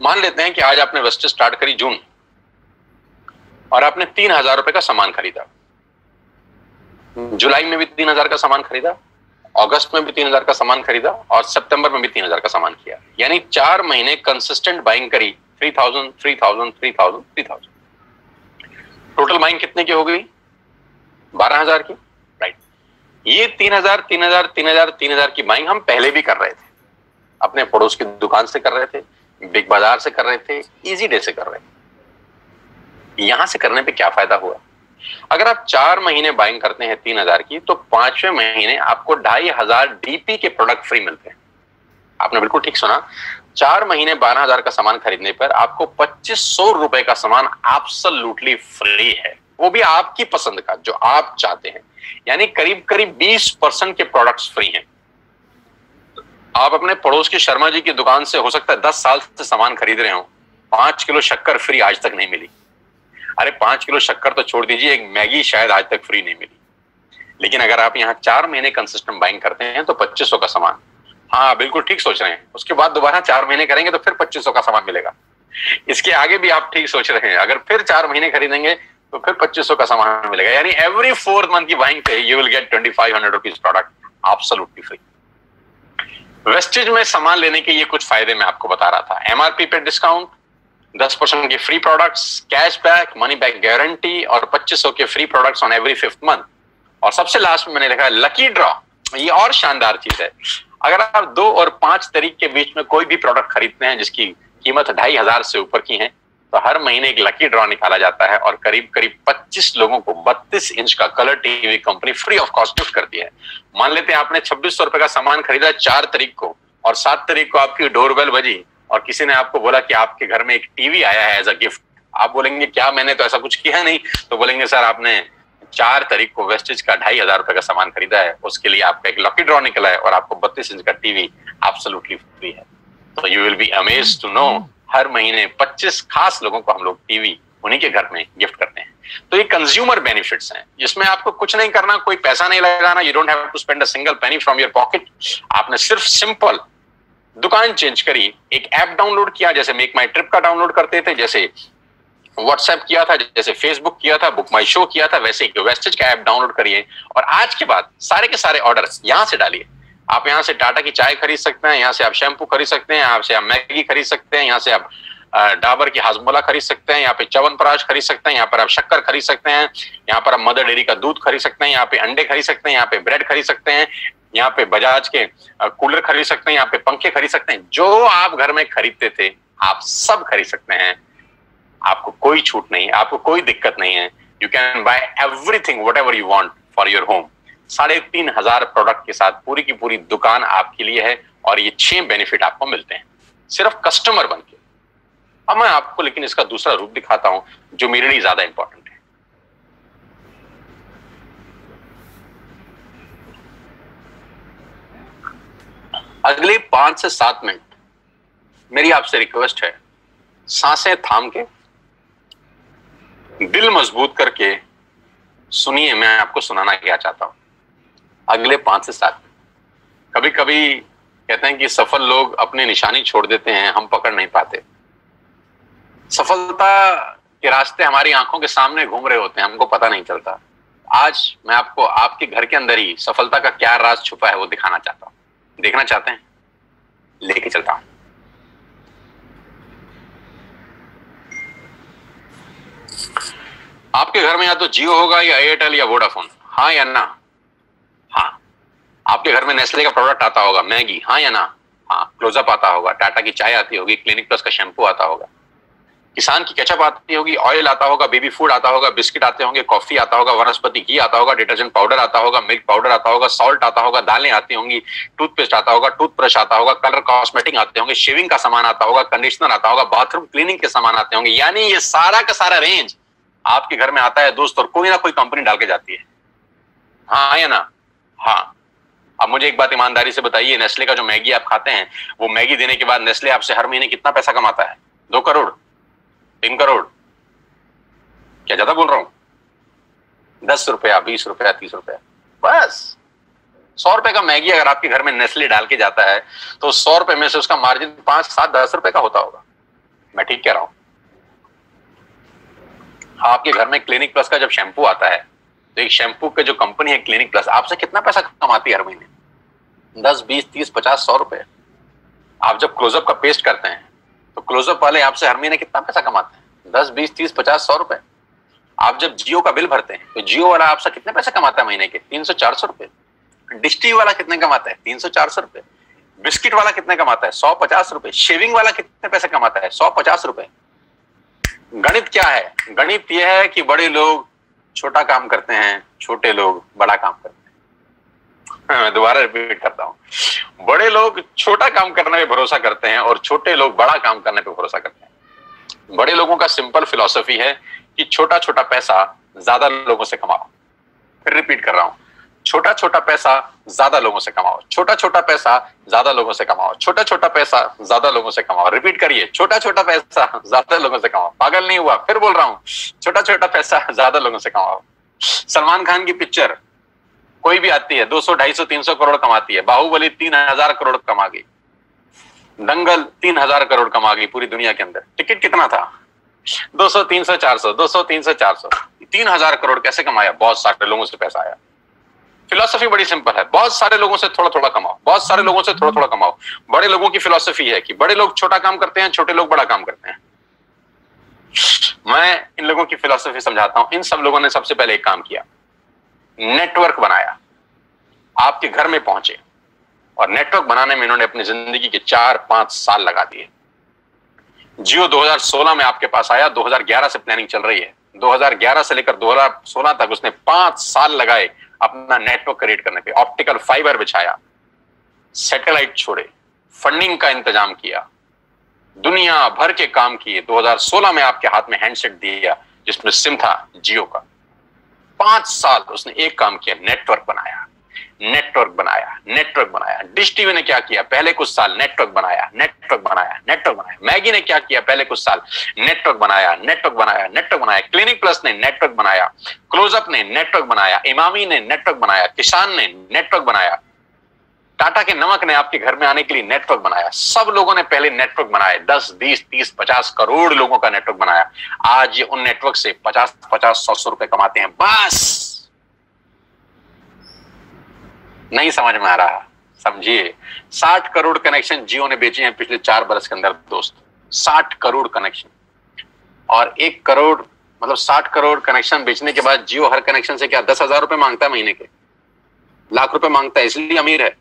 मान लेते हैं कि आज आपने वेस्टेज स्टार्ट करी जून और आपने 3000 रुपए का सामान खरीदा, जुलाई में भी 3000 का सामान खरीदा, अगस्त में भी 3000 का सामान खरीदा और सितंबर में भी 3000 का सामान किया। यानी 4 महीने कंसिस्टेंट बाइंग करी, 3000 3000 3000 3000। टोटल बाइंग कितने की हो गई? 12000 की, राइट। ये 3000 3000 3000 3000 की बाइंग हम पहले भी कर रहे थे, अपने पड़ोस की दुकान से कर रहे थे, बिग बाजार से कर रहे थे, इजी डे से कर रहे थे। यहां से करने पे क्या फायदा हुआ? अगर आप 4 महीने बाइंग करते हैं 3000 की तो 5वें महीने आपको 2500 डीपी के प्रोडक्ट फ्री मिलते हैं। आपने बिल्कुल ठीक सुना, 4 महीने 12000 का सामान खरीदने पर आपको 2500 रुपए का सामान एब्सोल्युटली फ्री है, वो भी आपकी पसंद का जो आप चाहते हैं। यानी करीब करीब 20% के प्रोडक्ट्स फ्री हैं। आप अपने पड़ोस के शर्मा जी की दुकान से हो सकता है 10 साल से सामान खरीद रहे हो, 5 किलो शक्कर फ्री आज तक नहीं मिली। अरे 5 किलो शक्कर तो छोड़ दीजिए, एक मैगी शायद आज तक फ्री नहीं मिली। लेकिन अगर आप यहाँ 4 महीने कंसिस्टेंट बाइंग करते हैं तो 2500 का सामान, हाँ बिल्कुल ठीक सोच रहे हैं, उसके बाद दोबारा 4 महीने करेंगे तो फिर 2500 का सामान मिलेगा। इसके आगे भी आप ठीक सोच रहे हैं, अगर फिर 4 महीने खरीदेंगे तो फिर 2500 का सामान मिलेगा। यानी एवरी 4th मंथ की बाइंग पे you will get 2500 rupees product absolutely free. Wastage में सामान लेने के ये कुछ फायदे मैं आपको बता रहा था। एमआरपी पे डिस्काउंट, 10% के free products, cashback, money back guarantee और 2500 के free products on every 5th month. और सबसे लास्ट में मैंने लिखा है लकी ड्रॉ। ये और शानदार चीज है, अगर आप 2 और 5 तारीख के बीच में कोई भी प्रोडक्ट खरीदते हैं जिसकी कीमत 2500 से ऊपर की है तो हर महीने एक लकी ड्रॉ निकाला जाता है और करीब करीब 25 लोगों को 32 इंच का colour TV company free of cost gift करती है। मान लेते हैं आपने 2600 रुपए का सामान खरीदा 4 तारीख को और 7 तारीख को आपकी डोरबेल बजी और किसी ने आपको बोला कि आपके घर में एक टीवी आया है एज अ गिफ्ट। आप बोलेंगे क्या, मैंने तो ऐसा कुछ किया नहीं। तो बोलेंगे सर आपने 4 तारीख को वेस्टेज का 2500 रुपए का सामान खरीदा है, उसके लिए आपका एक लकी ड्रॉ निकला है और आपको 32 इंच का टीवी एब्सोल्युटली फ्री है। तो you will be amazed to know हर महीने 25 खास लोगों को हम लोग टीवी उन्हीं के घर में गिफ्ट करते हैं। तो ये कंज्यूमर बेनिफिट्स हैं जिसमें आपको कुछ नहीं करना, कोई पैसा नहीं लगाना, you don't have to spend a single penny from your pocket. आपने सिर्फ सिंपल दुकान चेंज करी, एक ऐप डाउनलोड किया, जैसे मेक माई ट्रिप का डाउनलोड करते थे, जैसे व्हाट्सएप किया था, जैसे फेसबुक किया था, बुक माई शो किया था, वैसे ही वेस्टेज का ऐप डाउनलोड करिए और आज के बाद सारे के सारे ऑर्डर यहां से डालिए। आप यहाँ से टाटा की चाय खरीद सकते हैं, यहाँ से आप शैम्पू खरीद सकते हैं, यहाँ से आप मैगी खरीद सकते हैं, यहाँ से आप डाबर की हाजमोला खरीद सकते हैं, यहाँ पे च्यवनप्राश खरीद सकते हैं, यहाँ पर आप शक्कर खरीद सकते हैं, यहाँ पर आप मदर डेयरी का दूध खरीद सकते हैं, यहाँ पे अंडे खरीद सकते हैं, यहाँ पे ब्रेड खरीद सकते हैं, यहाँ पे बजाज के कूलर खरीद सकते हैं, यहाँ पे पंखे खरीद सकते हैं। जो आप घर में खरीदते थे आप सब खरीद सकते हैं, आपको कोई छूट नहीं है, आपको कोई दिक्कत नहीं है। You can buy everything what ever you want for your home. 3500 product के साथ पूरी की पूरी दुकान आपके लिए है और ये 6 बेनिफिट आपको मिलते हैं सिर्फ कस्टमर बन के। अब मैं आपको लेकिन इसका दूसरा रूप दिखाता हूं जो मेरे लिए ज्यादा इंपॉर्टेंट है। अगले 5 से 7 मिनट मेरी आपसे रिक्वेस्ट है, सांसें थाम के, दिल मजबूत करके सुनिए मैं आपको सुनाना क्या चाहता हूं। अगले 5 से 7 मिनट। कभी कभी कहते हैं कि सफल लोग अपनी निशानी छोड़ देते हैं, हम पकड़ नहीं पाते। सफलता के रास्ते हमारी आंखों के सामने घूम रहे होते हैं, हमको पता नहीं चलता। आज मैं आपको आपके घर के अंदर ही सफलता का क्या राज छुपा है वो दिखाना चाहता हूं। देखना चाहते हैं? लेके चलता हूं। आपके घर में या तो जियो होगा या एयरटेल या वोडाफोन, हाँ या ना? हाँ। आपके घर में नेस्ले का प्रोडक्ट आता होगा, मैगी, हाँ या ना? हाँ। क्लोजअप आता होगा, टाटा की चाय आती होगी, क्लिनिक प्लस का शैम्पू आता होगा, किसान की केचप आती होगी, ऑयल आता होगा, बेबी फूड आता होगा, बिस्किट आते होंगे, कॉफी आता होगा, वनस्पति घी आता होगा, डिटर्जेंट पाउडर आता होगा, मिल्क पाउडर आता होगा, सॉल्ट आता होगा, दालें आती होंगी, टूथपेस्ट आता होगा, टूथब्रश आता होगा, कलर कॉस्मेटिक आते होंगे, शेविंग का सामान आता होगा, कंडीशनर आता होगा, बाथरूम क्लीनिंग के सामान आते होंगे। यानी ये सारा का सारा रेंज आपके घर में आता है दोस्त, और कोई ना कोई कंपनी डाल के जाती है, हाँ या ना? हाँ। अब मुझे एक बात ईमानदारी से बताइए, नेस्ले का जो मैगी आप खाते हैं, वो मैगी देने के बाद नेस्ले आपसे हर महीने कितना पैसा कमाता है? 2 करोड़, 3 करोड़? क्या ज्यादा बोल रहा हूं? 10 रुपया, 20 रुपया, 30 रुपया, बस। 100 रुपए का मैगी अगर आपके घर में नेस्ले डाल के जाता है तो 100 रुपए में से उसका मार्जिन 5, 7, 10 रुपए का होता होगा। मैं ठीक कह रहा हूं? आपके घर में क्लिनिक प्लस का जब शैम्पू आता है तो एक शैम्पू के जो कंपनी है क्लिनिक प्लस आपसे कितना पैसा कमाती है हर महीने? 10, 20, 30, 50, 100 रुपए। आप जब क्लोजअप का पेस्ट करते हैं तो क्लोजअप वाले आपसे हर महीने कितना पैसा कमाते हैं? 10, 20, 30, 50, 100 रुपए। आप जब जियो का बिल भरते हैं तो जियो वाला आपसे कितने पैसे कमाता है महीने के? 300, 400 रुपए। डिश टीवी वाला कितने कमाता है? 300, 400 रुपए। बिस्किट वाला कितने कमाता है? 150 रुपए। शेविंग वाला कितने पैसे कमाता है? 150 रुपए। गणित क्या है? गणित यह है कि बड़े लोग छोटा काम करते हैं, छोटे लोग बड़ा काम करते हैं। मैं दोबारा रिपीट करता हूं, बड़े लोग छोटा काम करने पे भरोसा करते हैं और छोटे लोग बड़ा काम करने पे भरोसा करते हैं। बड़े लोगों का सिंपल फिलॉसफी है कि छोटा छोटा पैसा ज्यादा लोगों से कमाओ। फिर रिपीट कर रहा हूं, छोटा छोटा पैसा ज्यादा लोगों से कमाओ, छोटा छोटा पैसा ज्यादा लोगों से कमाओ, छोटा छोटा पैसा ज्यादा लोगों से कमाओ। रिपीट करिए, छोटा छोटा पैसा ज्यादा लोगों से कमाओ। पागल नहीं हुआ? फिर बोल रहा हूं, छोटा छोटा पैसा ज्यादा लोगों से कमाओ। सलमान खान की पिक्चर कोई भी आती है 200, 250, 300 करोड़ कमाती है। बाहुबली 3000 करोड़ कमा गई, दंगल 3000 करोड़ कमा गई पूरी दुनिया के अंदर। टिकट कितना था? 200, 300, 400, 200, 300, 400, 3000 करोड़ कैसे कमाया? बहुत सारे लोगों से पैसा आया। फिलॉसफी बड़ी सिंपल है, बहुत सारे लोगों से थोड़ा थोड़ा कमाओ, बहुत सारे लोगों से थोड़ा थोड़ा कमाओ। बड़े लोगों की फिलॉसफी है कि बड़े लोग छोटा काम करते हैं, छोटे लोग बड़ा काम करते हैं। मैं इन लोगों की फिलॉसफी समझाता हूं। इन सब लोगों ने सबसे पहले एक काम किया, नेटवर्क बनाया, आपके घर में पहुंचे, और नेटवर्क बनाने में इन्होंने अपनी जिंदगी के 4-5 साल लगा दिए। जियो 2016 में आपके पास आया, 2011 से प्लानिंग चल रही है। 2011 से लेकर 2016 तक उसने 5 साल लगाए अपना नेटवर्क क्रिएट करने पे। ऑप्टिकल फाइबर बिछाया, सैटेलाइट छोड़े, फंडिंग का इंतजाम किया, दुनिया भर के काम किए। 2016 में आपके हाथ में हैंडसेट दिया जिसमें सिम था जियो का। 5 साल उसने एक काम किया, नेटवर्क बनाया, नेटवर्क बनाया, नेटवर्क बनाया। डिश टीवी ने क्या किया? पहले कुछ साल नेटवर्क बनाया, नेटवर्क बनाया, नेटवर्क बनाया। मैगी ने क्या किया? पहले कुछ साल नेटवर्क बनाया, नेटवर्क बनाया, नेटवर्क बनाया। क्लिनिक प्लस ने नेटवर्क बनाया, क्लोजअप ने नेटवर्क बनाया, इमामी ने नेटवर्क बनाया, किसान ने नेटवर्क बनाया, टाटा के नमक ने आपके घर में आने के लिए नेटवर्क बनाया। सब लोगों ने पहले नेटवर्क बनाए, 10, 20, 30, 50 करोड़ लोगों का नेटवर्क बनाया। आज ये उन नेटवर्क से 50, 100 रुपए कमाते हैं। बस नहीं समझ में आ रहा? समझिए, 60 करोड़ कनेक्शन जियो ने बेचे हैं पिछले 4 बरस के अंदर दोस्त। 60 करोड़ कनेक्शन, और 1 करोड़ मतलब 60 करोड़ कनेक्शन बेचने के बाद जियो हर कनेक्शन से क्या 10,000 रुपए मांगता है महीने के? लाख रुपए मांगता है इसलिए अमीर है?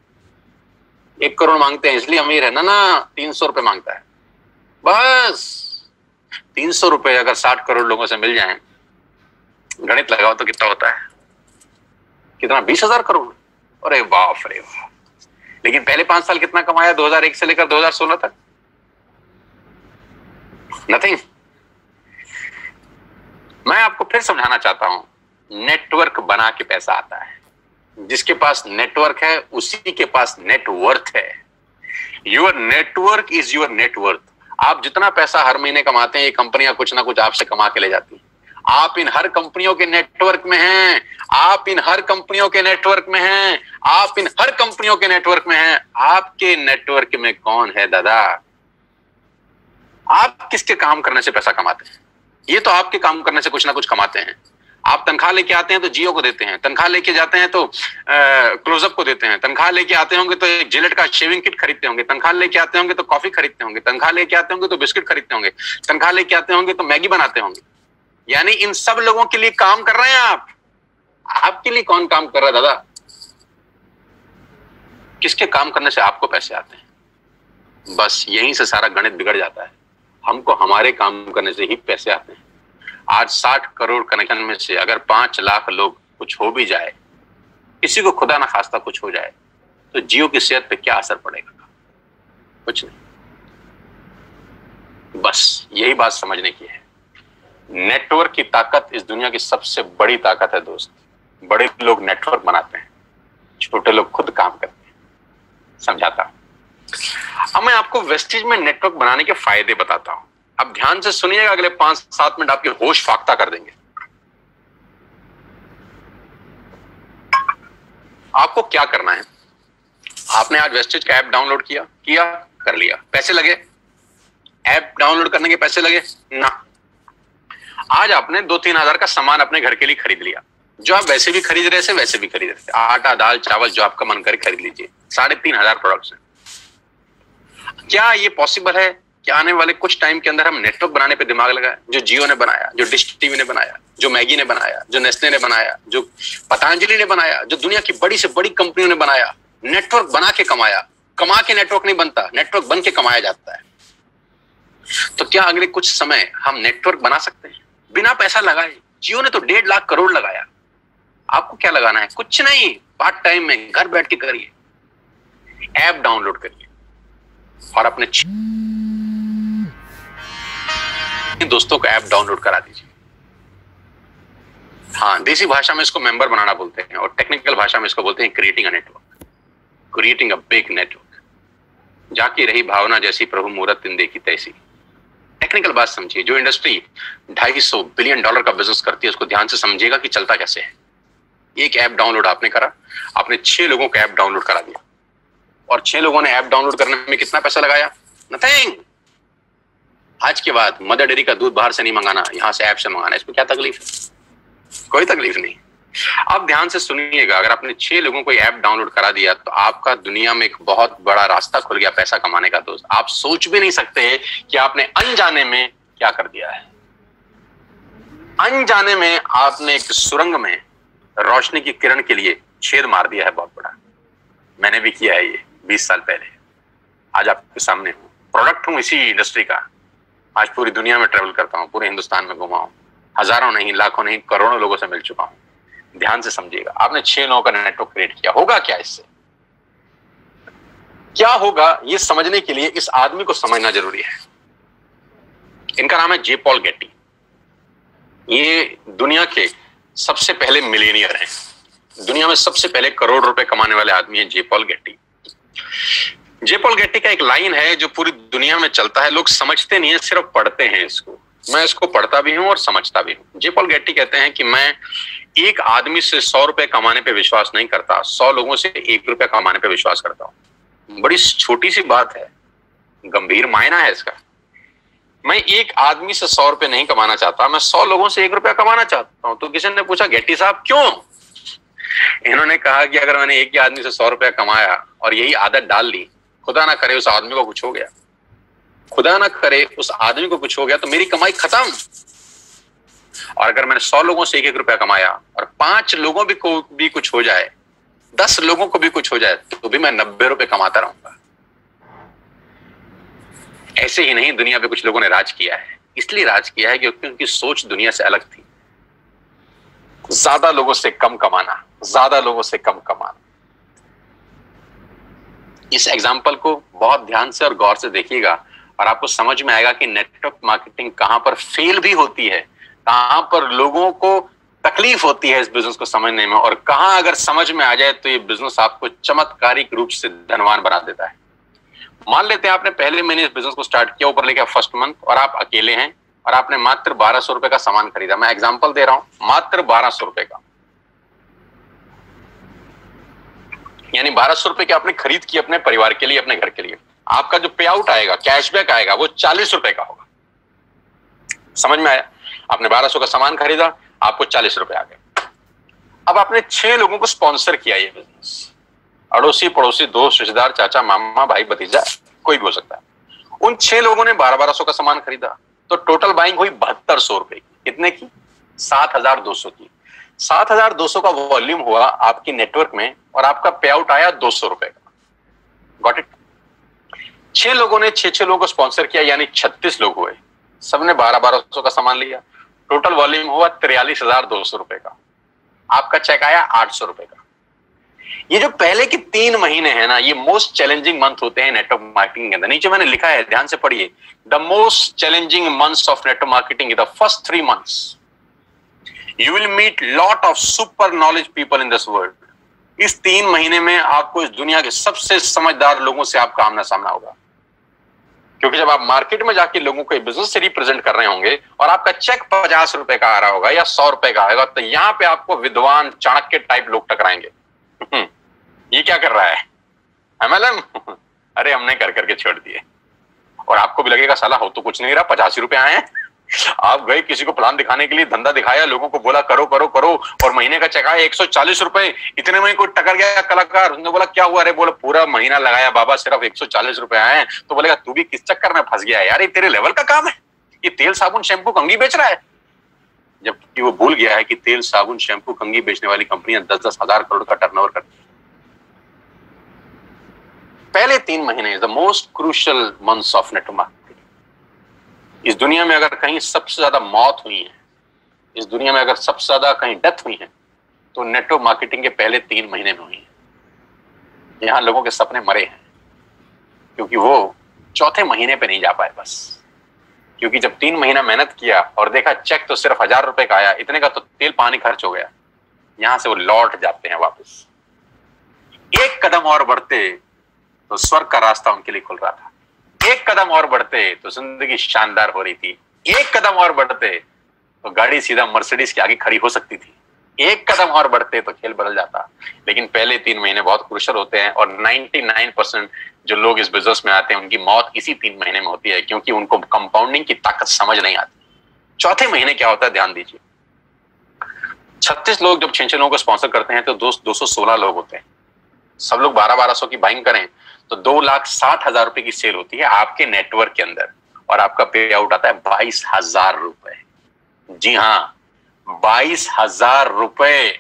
1 करोड़ मांगते हैं इसलिए अमीर है? ना, 300 रुपए मांगता है। बस 300 रुपए अगर 60 करोड़ लोगों से मिल जाएं, गणित लगाओ तो कितना होता है? कितना? 20,000 करोड़। अरे बाप रे वाह! लेकिन पहले 5 साल कितना कमाया 2001 से लेकर 2016 तक? नथिंग। मैं आपको फिर समझाना चाहता हूं, नेटवर्क बना के पैसा आता है। जिसके पास नेटवर्क है उसी के पास नेटवर्थ है। Your network is your net worth. आप जितना पैसा हर महीने कमाते हैं, ये कंपनियां कुछ ना कुछ आपसे कमा के ले जाती हैं। आप इन हर कंपनियों के नेटवर्क में हैं, आप इन हर कंपनियों के नेटवर्क में हैं, आप इन हर कंपनियों के नेटवर्क में हैं। आपके नेटवर्क में कौन है दादा? आप किसके काम करने से पैसा कमाते हैं? ये तो आपके काम करने से कुछ ना कुछ कमाते हैं। आप तनख्वाह लेके आते हैं तो जियो को देते हैं, तनख्वाह लेके जाते हैं तो क्लोजअप को देते हैं, तनख्वाह लेके आते होंगे तो एक जिलेट का शेविंग किट खरीदते होंगे, तनख्वाह लेके आते होंगे तो कॉफी खरीदते होंगे, तनख्वाह लेके आते होंगे तो बिस्किट खरीदते होंगे, तनख्वाह लेके आते होंगे तो मैगी बनाते होंगे। यानी इन सब लोगों के लिए काम कर रहे हैं आप। आपके लिए कौन काम कर रहा है दादा? किसके काम करने से आपको पैसे आते हैं? बस यहीं से सारा गणित बिगड़ जाता है। हमको हमारे काम करने से ही पैसे आते हैं। आज 60 करोड़ कनेक्शन में से अगर 5 लाख लोग कुछ हो भी जाए, किसी को खुदा ना खास्ता कुछ हो जाए, तो जियो की सेहत पे क्या असर पड़ेगा? कुछ नहीं। बस यही बात समझने की है। नेटवर्क की ताकत इस दुनिया की सबसे बड़ी ताकत है दोस्त। बड़े लोग नेटवर्क बनाते हैं, छोटे लोग खुद काम करते हैं। समझाता हूं। अब मैं आपको वेस्टेज में नेटवर्क बनाने के फायदे बताता हूं। अब ध्यान से सुनिएगा, अगले 5-7 मिनट आपके होश फाख्ता कर देंगे। आपको क्या करना है? आपने आज वेस्टेज का ऐप डाउनलोड किया कर लिया। पैसे लगे? ऐप डाउनलोड करने के पैसे लगे ना। आज आपने 2-3 हजार का सामान अपने घर के लिए खरीद लिया, जो आप वैसे भी खरीद रहे थे, वैसे भी खरीद रहे थे। आटा, दाल, चावल, जो आपका मन करे खरीद लीजिए। 3,500 प्रोडक्ट्स हैं। क्या ये पॉसिबल है कि आने वाले कुछ टाइम के अंदर हम नेटवर्क बनाने पे दिमाग लगाए? जो जियो ने बनाया, जो डिश टीवी ने बनाया, जो मैगी ने बनाया, जो नेस्ले ने बनाया, जो पतंजलि ने बनाया, जो दुनिया की बड़ी से बड़ी कंपनियों ने बनाया, नेटवर्क बना के कमाया। कमा के नेटवर्क नहीं बनता, नेटवर्क बन के कमाया जाता है। तो क्या अगले कुछ समय हम नेटवर्क बना सकते हैं बिना पैसा लगाए? जियो ने तो 1.5 लाख करोड़ लगाया। आपको क्या लगाना है? कुछ नहीं। पार्ट टाइम में घर बैठ के करिए, ऐप डाउनलोड करिए और अपने दोस्तों को ऐप डाउनलोड करा दीजिए। हाँ, देसी भाषा में इसको मेंबर बनाना बोलते हैं और टेक्निकल भाषा में इसको बोलते हैं creating a network, creating a big network. जाकी रही भावना जैसी प्रभु मूरत दिन देखी तैसी। टेक्निकल बात समझिए। जो इंडस्ट्री $250 बिलियन का बिजनेस करती है, उसको ध्यान से समझिएगा कि चलता कैसे है। एक ऐप डाउनलोड आपने करा, आपने 6 लोगों को ऐप डाउनलोड करा दिया और 6 लोगों ने ऐप डाउनलोड करने में कितना पैसा लगाया? नथिंग। आज के बाद मदर डेयरी का दूध बाहर से नहीं मंगाना, यहां से ऐप से मंगाना। इसमें क्या तकलीफ है? कोई तकलीफ नहीं। अब ध्यान से सुनिएगा, अगर आपने 6 लोगों को ऐप डाउनलोड करा दिया तो आपका दुनिया में एक बहुत बड़ा रास्ता खुल गया पैसा कमाने का दोस्त। आप सोच भी नहीं सकते कि आपने अनजाने में क्या कर दिया है। अनजाने में आपने एक सुरंग में रोशनी की किरण के लिए छेद मार दिया है बहुत बड़ा। मैंने भी किया है ये 20 साल पहले। आज आपके सामने हूं, प्रोडक्ट हूं इसी इंडस्ट्री का। आज पूरी दुनिया में ट्रेवल करता हूं, पूरे हिंदुस्तान में घुमा हूं, हजारों नहीं, लाखों नहीं, करोड़ों लोगों से मिल चुका हूं। ध्यान से समझिएगा, आपने 6 लोगों का नेटवर्क क्रिएट किया। होगा क्या इससे? क्या होगा ये समझने के लिए इस आदमी को समझना जरूरी है। इनका नाम है जे पॉल गेटी। ये दुनिया के सबसे पहले मिलियनियर हैं। दुनिया में सबसे पहले करोड़ रुपए कमाने वाले आदमी हैं जे पॉल गेटी। जे पॉल गेटी का एक लाइन है जो पूरी दुनिया में चलता है। लोग समझते नहीं है, सिर्फ पढ़ते हैं इसको। मैं इसको पढ़ता भी हूं और समझता भी हूं। जे पॉल गेटी कहते हैं कि मैं एक आदमी से 100 रुपए कमाने पे विश्वास नहीं करता, 100 लोगों से 1 रुपया कमाने पे विश्वास करता हूं। बड़ी छोटी सी बात है, गंभीर मायना है इसका। मैं एक आदमी से 100 रुपए नहीं कमाना चाहता, मैं 100 लोगों से 1 रुपया कमाना चाहता हूं। तो किसी ने पूछा, गेटी साहब क्यों? इन्होंने कहा कि अगर मैंने एक ही आदमी से 100 रुपया कमाया और यही आदत डाल ली, खुदा ना करे उस आदमी को कुछ हो गया, खुदा ना करे उस आदमी को कुछ हो गया, तो मेरी कमाई खत्म। और अगर मैंने 100 लोगों से 1-1 रुपया कमाया और 5 लोगों को भी कुछ हो जाए, 10 लोगों को भी कुछ हो जाए, तो भी मैं 90 रुपए कमाता रहूंगा। ऐसे ही नहीं, दुनिया पे कुछ लोगों ने राज किया है। इसलिए राज किया है क्योंकि उनकी सोच दुनिया से अलग थी। ज्यादा लोगों से कम कमाना, ज्यादा लोगों से कम कमाना। इस एग्जाम्पल को बहुत ध्यान से और गौर से देखिएगा और आपको समझ में आएगा कि नेटवर्क मार्केटिंग कहां पर फेल भी होती है, कहां पर लोगों को तकलीफ होती है इस बिजनेस को समझने में, और कहां अगर समझ में आ जाए तो ये बिजनेस आपको चमत्कारिक रूप से धनवान बना देता है। मान लेते हैं आपने पहले महीने इस बिजनेस को स्टार्ट किया, ऊपर लेके फर्स्ट मंथ, और आप अकेले हैं और आपने मात्र 1200 रुपए का सामान खरीदा। मैं एग्जांपल दे रहा हूं, मात्र 1200 रुपए का, यानी 1200 रुपए की आपने खरीद की अपने परिवार के लिए, अपने घर के लिए। आपका जो पे आउट आएगा, कैशबैक आएगा, वो 40 रुपए का होगा। समझ में आया? आपने 1200 का सामान खरीदा, आपको 40 रुपए आ गए। अब आपने 6 लोगों को स्पॉन्सर किया ये बिजनेस, अड़ोसी पड़ोसी, दोस्त, रिश्तेदार, चाचा, मामा, भाई, भतीजा, कोई भी हो सकता है। उन 6 लोगों ने 1200 का सामान खरीदा, तो टोटल बाइंग हुई 7200 रुपए की। कितने की? 7200 की। 7200 का वॉल्यूम हुआ आपकी नेटवर्क में, और आपका पे आउट आया 200 रुपए का। Got it? 6 लोगों ने 6 लोगों को स्पॉन्सर किया, यानी 36 लोग हुए, सबने 1200 का सामान लिया, टोटल वॉल्यूम हुआ 43,200 रुपए का। आपका चेक आया 800 रुपए का। ये जो पहले के 3 महीने हैं ना, ये मोस्ट चैलेंजिंग मंथ होते हैं नेटवर्क मार्केटिंग के अंदर। नीचे मैंने लिखा है, ध्यान से पढ़िए, the most challenging months of network marketing is the first 3 months. You will meet lot of super knowledge people in this world. इस 3 महीने में आपको इस दुनिया के सबसे समझदार लोगों से आपका आमना सामना होगा, क्योंकि जब आप मार्केट में जाके लोगों को बिजनेस से रिप्रेजेंट कर रहे होंगे और आपका चेक 50 रुपए का आ रहा होगा या 100 रुपए का आएगा, तो यहाँ पे आपको विद्वान, चाणक्य टाइप लोग टकराएंगे। ये क्या कर रहा है MLM? अरे हमने कर करके छोड़ दिए। और आपको भी लगेगा साला हो तो कुछ नहीं रहा, 85 रुपए आए हैं। आप गए किसी को प्लान दिखाने के लिए, धंधा दिखाया, लोगों को बोला करो करो करो, और महीने का चेक आया 140 रुपए। इतने में कोई टकर गया कलाकार, उसने बोला क्या हुआ? अरे बोला पूरा महीना लगाया बाबा, सिर्फ 140 रुपए आए हैं। तो बोलेगा तू भी किस चक्कर में फंस गया है यार, ये तेरे लेवल का काम है, ये तेल साबुन शैम्पू कंघी बेच रहा है। जबकि वो भूल गया है कि तेल साबुन शैम्पू कंघी बेचने वाली कंपनियां 10-10 हजार करोड़ का टर्नओवर करती है। पहले 3 महीने the most crucial months of network marketing. इस दुनिया में अगर कहीं सबसे ज्यादा मौत हुई है, इस दुनिया में अगर सबसे ज्यादा कहीं डेथ हुई है, तो नेटवर्क मार्केटिंग के पहले 3 महीने में हुई है। यहां लोगों के सपने मरे हैं, क्योंकि वो चौथे महीने पे नहीं जा पाए बस। क्योंकि जब 3 महीना मेहनत किया और देखा चेक तो सिर्फ 1000 रुपए का आया, इतने का तो तेल पानी खर्च हो गया, यहां से वो लौट जाते हैं वापस। एक कदम और बढ़ते तो स्वर्ग का रास्ता उनके लिए खुल रहा था। एक कदम और बढ़ते तो जिंदगी शानदार हो रही थी। एक कदम और बढ़ते तो गाड़ी सीधा मर्सिडीज के आगे खड़ी हो सकती थी। एक कदम और बढ़ते तो खेल बदल जाता। लेकिन पहले 3 महीने बहुत क्रूशियल होते हैं, और 99% जो लोग इस बिजनेस में आते हैं उनकी मौत इसी 3 महीने में होती है, क्योंकि उनको कंपाउंडिंग की ताकत समझ नहीं आती। चौथे महीने क्या होता है, ध्यान दीजिए। 36 लोग जब 6 लोगों को स्पॉन्सर करते हैं तो 216 लोग होते हैं। सब लोग 1200 की बाइंग करें तो 2,60,000 रुपए की सेल होती है आपके नेटवर्क के अंदर, और आपका पे आउट आता है 22,000 रुपए। जी हाँ, 22,000 रुपए,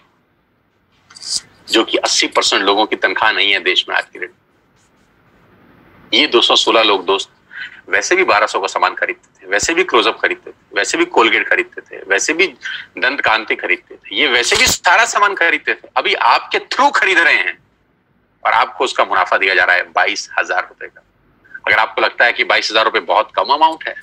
जो कि 80% लोगों की तनख्वाह नहीं है देश में आज की डेट। ये 216 लोग दोस्त वैसे भी 1200 का सामान खरीदते थे, वैसे भी क्लोजअप खरीदते थे, वैसे भी कोलगेट खरीदते थे, वैसे भी दंत कांति खरीदते थे, ये वैसे भी सारा सामान खरीदते थे, अभी आपके थ्रू खरीद रहे हैं, और आपको उसका मुनाफा दिया जा रहा है 22,000 रुपए का। अगर आपको लगता है कि 22,000 रुपए बहुत कम अमाउंट है,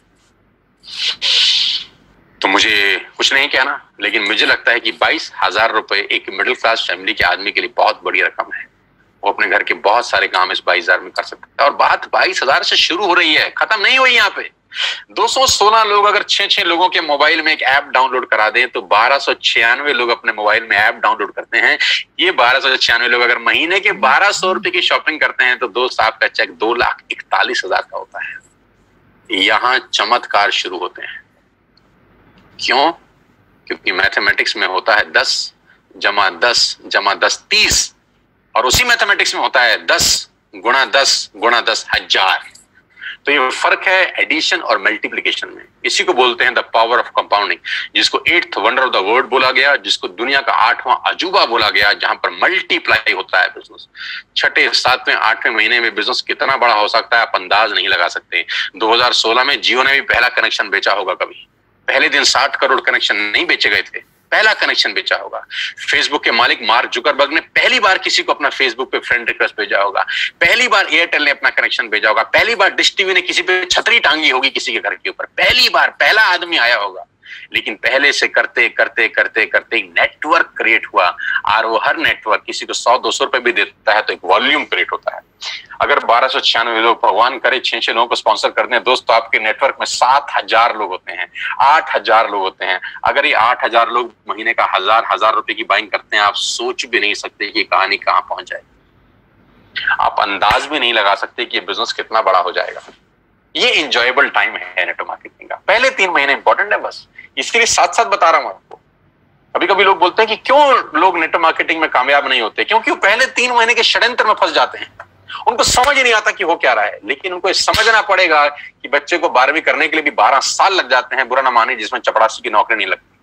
तो मुझे कुछ नहीं कहना, लेकिन मुझे लगता है कि 22,000 रुपए एक मिडिल क्लास फैमिली के आदमी के लिए बहुत बड़ी रकम है। वो अपने घर के बहुत सारे काम इस 22,000 में कर सकता है, और बात 22,000 से शुरू हो रही है, खत्म नहीं हुई। यहाँ पे 216 लोग अगर 6 लोगों के मोबाइल में एक ऐप डाउनलोड करा दें तो 1296 लोग अपने मोबाइल में ऐप डाउनलोड करते हैं। ये 1296 लोग अगर महीने के 1200 रुपए की शॉपिंग करते हैं तो दोस्त आपका चेक 2,41,000 का होता है। यहां चमत्कार शुरू होते हैं। क्यों? क्योंकि मैथमेटिक्स में होता है 10 जमा 10 जमा 10 30, और उसी मैथमेटिक्स में होता है 10 गुणा 10 गुणा 10 हजार। तो ये फर्क है एडिशन और मल्टीप्लिकेशन में। इसी को बोलते हैं द पावर ऑफ कंपाउंडिंग, जिसको 8th wonder of the world बोला गया, जिसको दुनिया का 8वां अजूबा बोला गया, जहां पर मल्टीप्लाई होता है बिजनेस। 6, 7, 8वें महीने में बिजनेस कितना बड़ा हो सकता है आप अंदाज नहीं लगा सकते। 2016 में जियो ने भी पहला कनेक्शन बेचा होगा कभी। पहले दिन 60 करोड़ कनेक्शन नहीं बेचे गए थे, पहला कनेक्शन बेचा होगा। फेसबुक के मालिक मार्क जुकरबर्ग ने पहली बार किसी को अपना फेसबुक पे फ्रेंड रिक्वेस्ट भेजा होगा। पहली बार एयरटेल ने अपना कनेक्शन भेजा होगा। पहली बार डिश टीवी ने किसी पे छतरी टांगी होगी किसी के घर के ऊपर। पहली बार पहला आदमी आया होगा। लेकिन पहले से करते करते करते करते नेटवर्क क्रिएट हुआ, और वो हर नेटवर्क किसी को 100-200 रुपए भी देता है तो एक वॉल्यूम क्रिएट होता है। अगर 1296 लोग, भगवान करे 6 लोगों को स्पॉन्सर करते हैं दोस्त, तो आपके नेटवर्क में 7000 लोग होते हैं, 8000 लोग होते हैं। अगर ये 8000 लोग महीने का 1000 रुपए की बाइंग करते हैं, आप सोच भी नहीं सकते कि कहानी कहां पहुंच जाए। आप अंदाज भी नहीं लगा सकते कि ये बिजनेस कितना बड़ा हो जाएगा। ये इंजॉयबल टाइम है नेटवर्क मार्केटिंग का। पहले 3 महीने इंपॉर्टेंट है, बस इसके लिए साथ साथ बता रहा हूं आपको। कभी कभी लोग बोलते हैं कि क्यों लोग नेटवर्क मार्केटिंग में कामयाब नहीं होते, क्योंकि वो पहले 3 महीने के षड्यंत्र में फंस जाते हैं। उनको समझ ही नहीं आता कि हो क्या रहा है। लेकिन उनको समझना पड़ेगा कि बच्चे को 12वीं करने के लिए भी 12 साल लग जाते हैं, बुरा ना माने, जिसमें चपरासी की नौकरी नहीं लगती।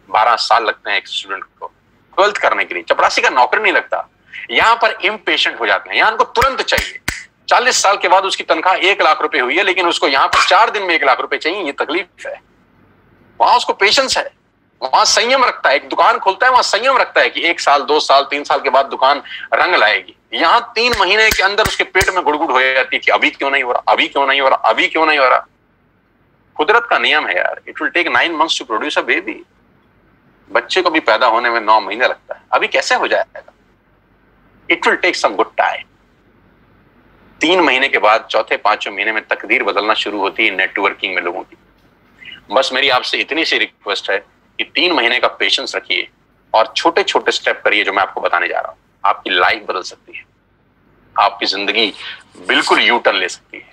12 साल लगते हैं एक स्टूडेंट को 12th करने के लिए, चपरासी का नौकरी नहीं लगता। यहां पर इम्पेशेंट हो जाते हैं, यहां उनको तुरंत चाहिए। 40 साल के बाद उसकी तनख्वाह 1 लाख रुपए हुई है, लेकिन उसको यहां पर 4 दिन में 1 लाख रुपए चाहिए। ये तकलीफ है। वहां उसको पेशेंस है, वहां संयम रखता है। एक दुकान खोलता है, वहां संयम रखता है कि 1 साल 2 साल 3 साल के बाद दुकान रंग लाएगी। यहां 3 महीने के अंदर उसके पेट में गुड़गुड़ हो जाती थी, अभी क्यों नहीं हो रहा, अभी क्यों नहीं हो रहा, अभी क्यों नहीं हो रहा। कुदरत का नियम है यार, it will take 9 months to produce a baby. बच्चे को भी पैदा होने में 9 महीने लगता है, अभी कैसे हो जाएगा। It will take some good time. 3 महीने के बाद चौथे 5वें महीने में तकदीर बदलना शुरू होती है नेटवर्किंग में लोगों की। बस मेरी आपसे इतनी सी रिक्वेस्ट है कि 3 महीने का पेशेंस रखिए और छोटे छोटे स्टेप करिए, जो मैं आपको बताने जा रहा हूं। आपकी लाइफ बदल सकती है, आपकी जिंदगी बिल्कुल यू टर्न ले सकती है।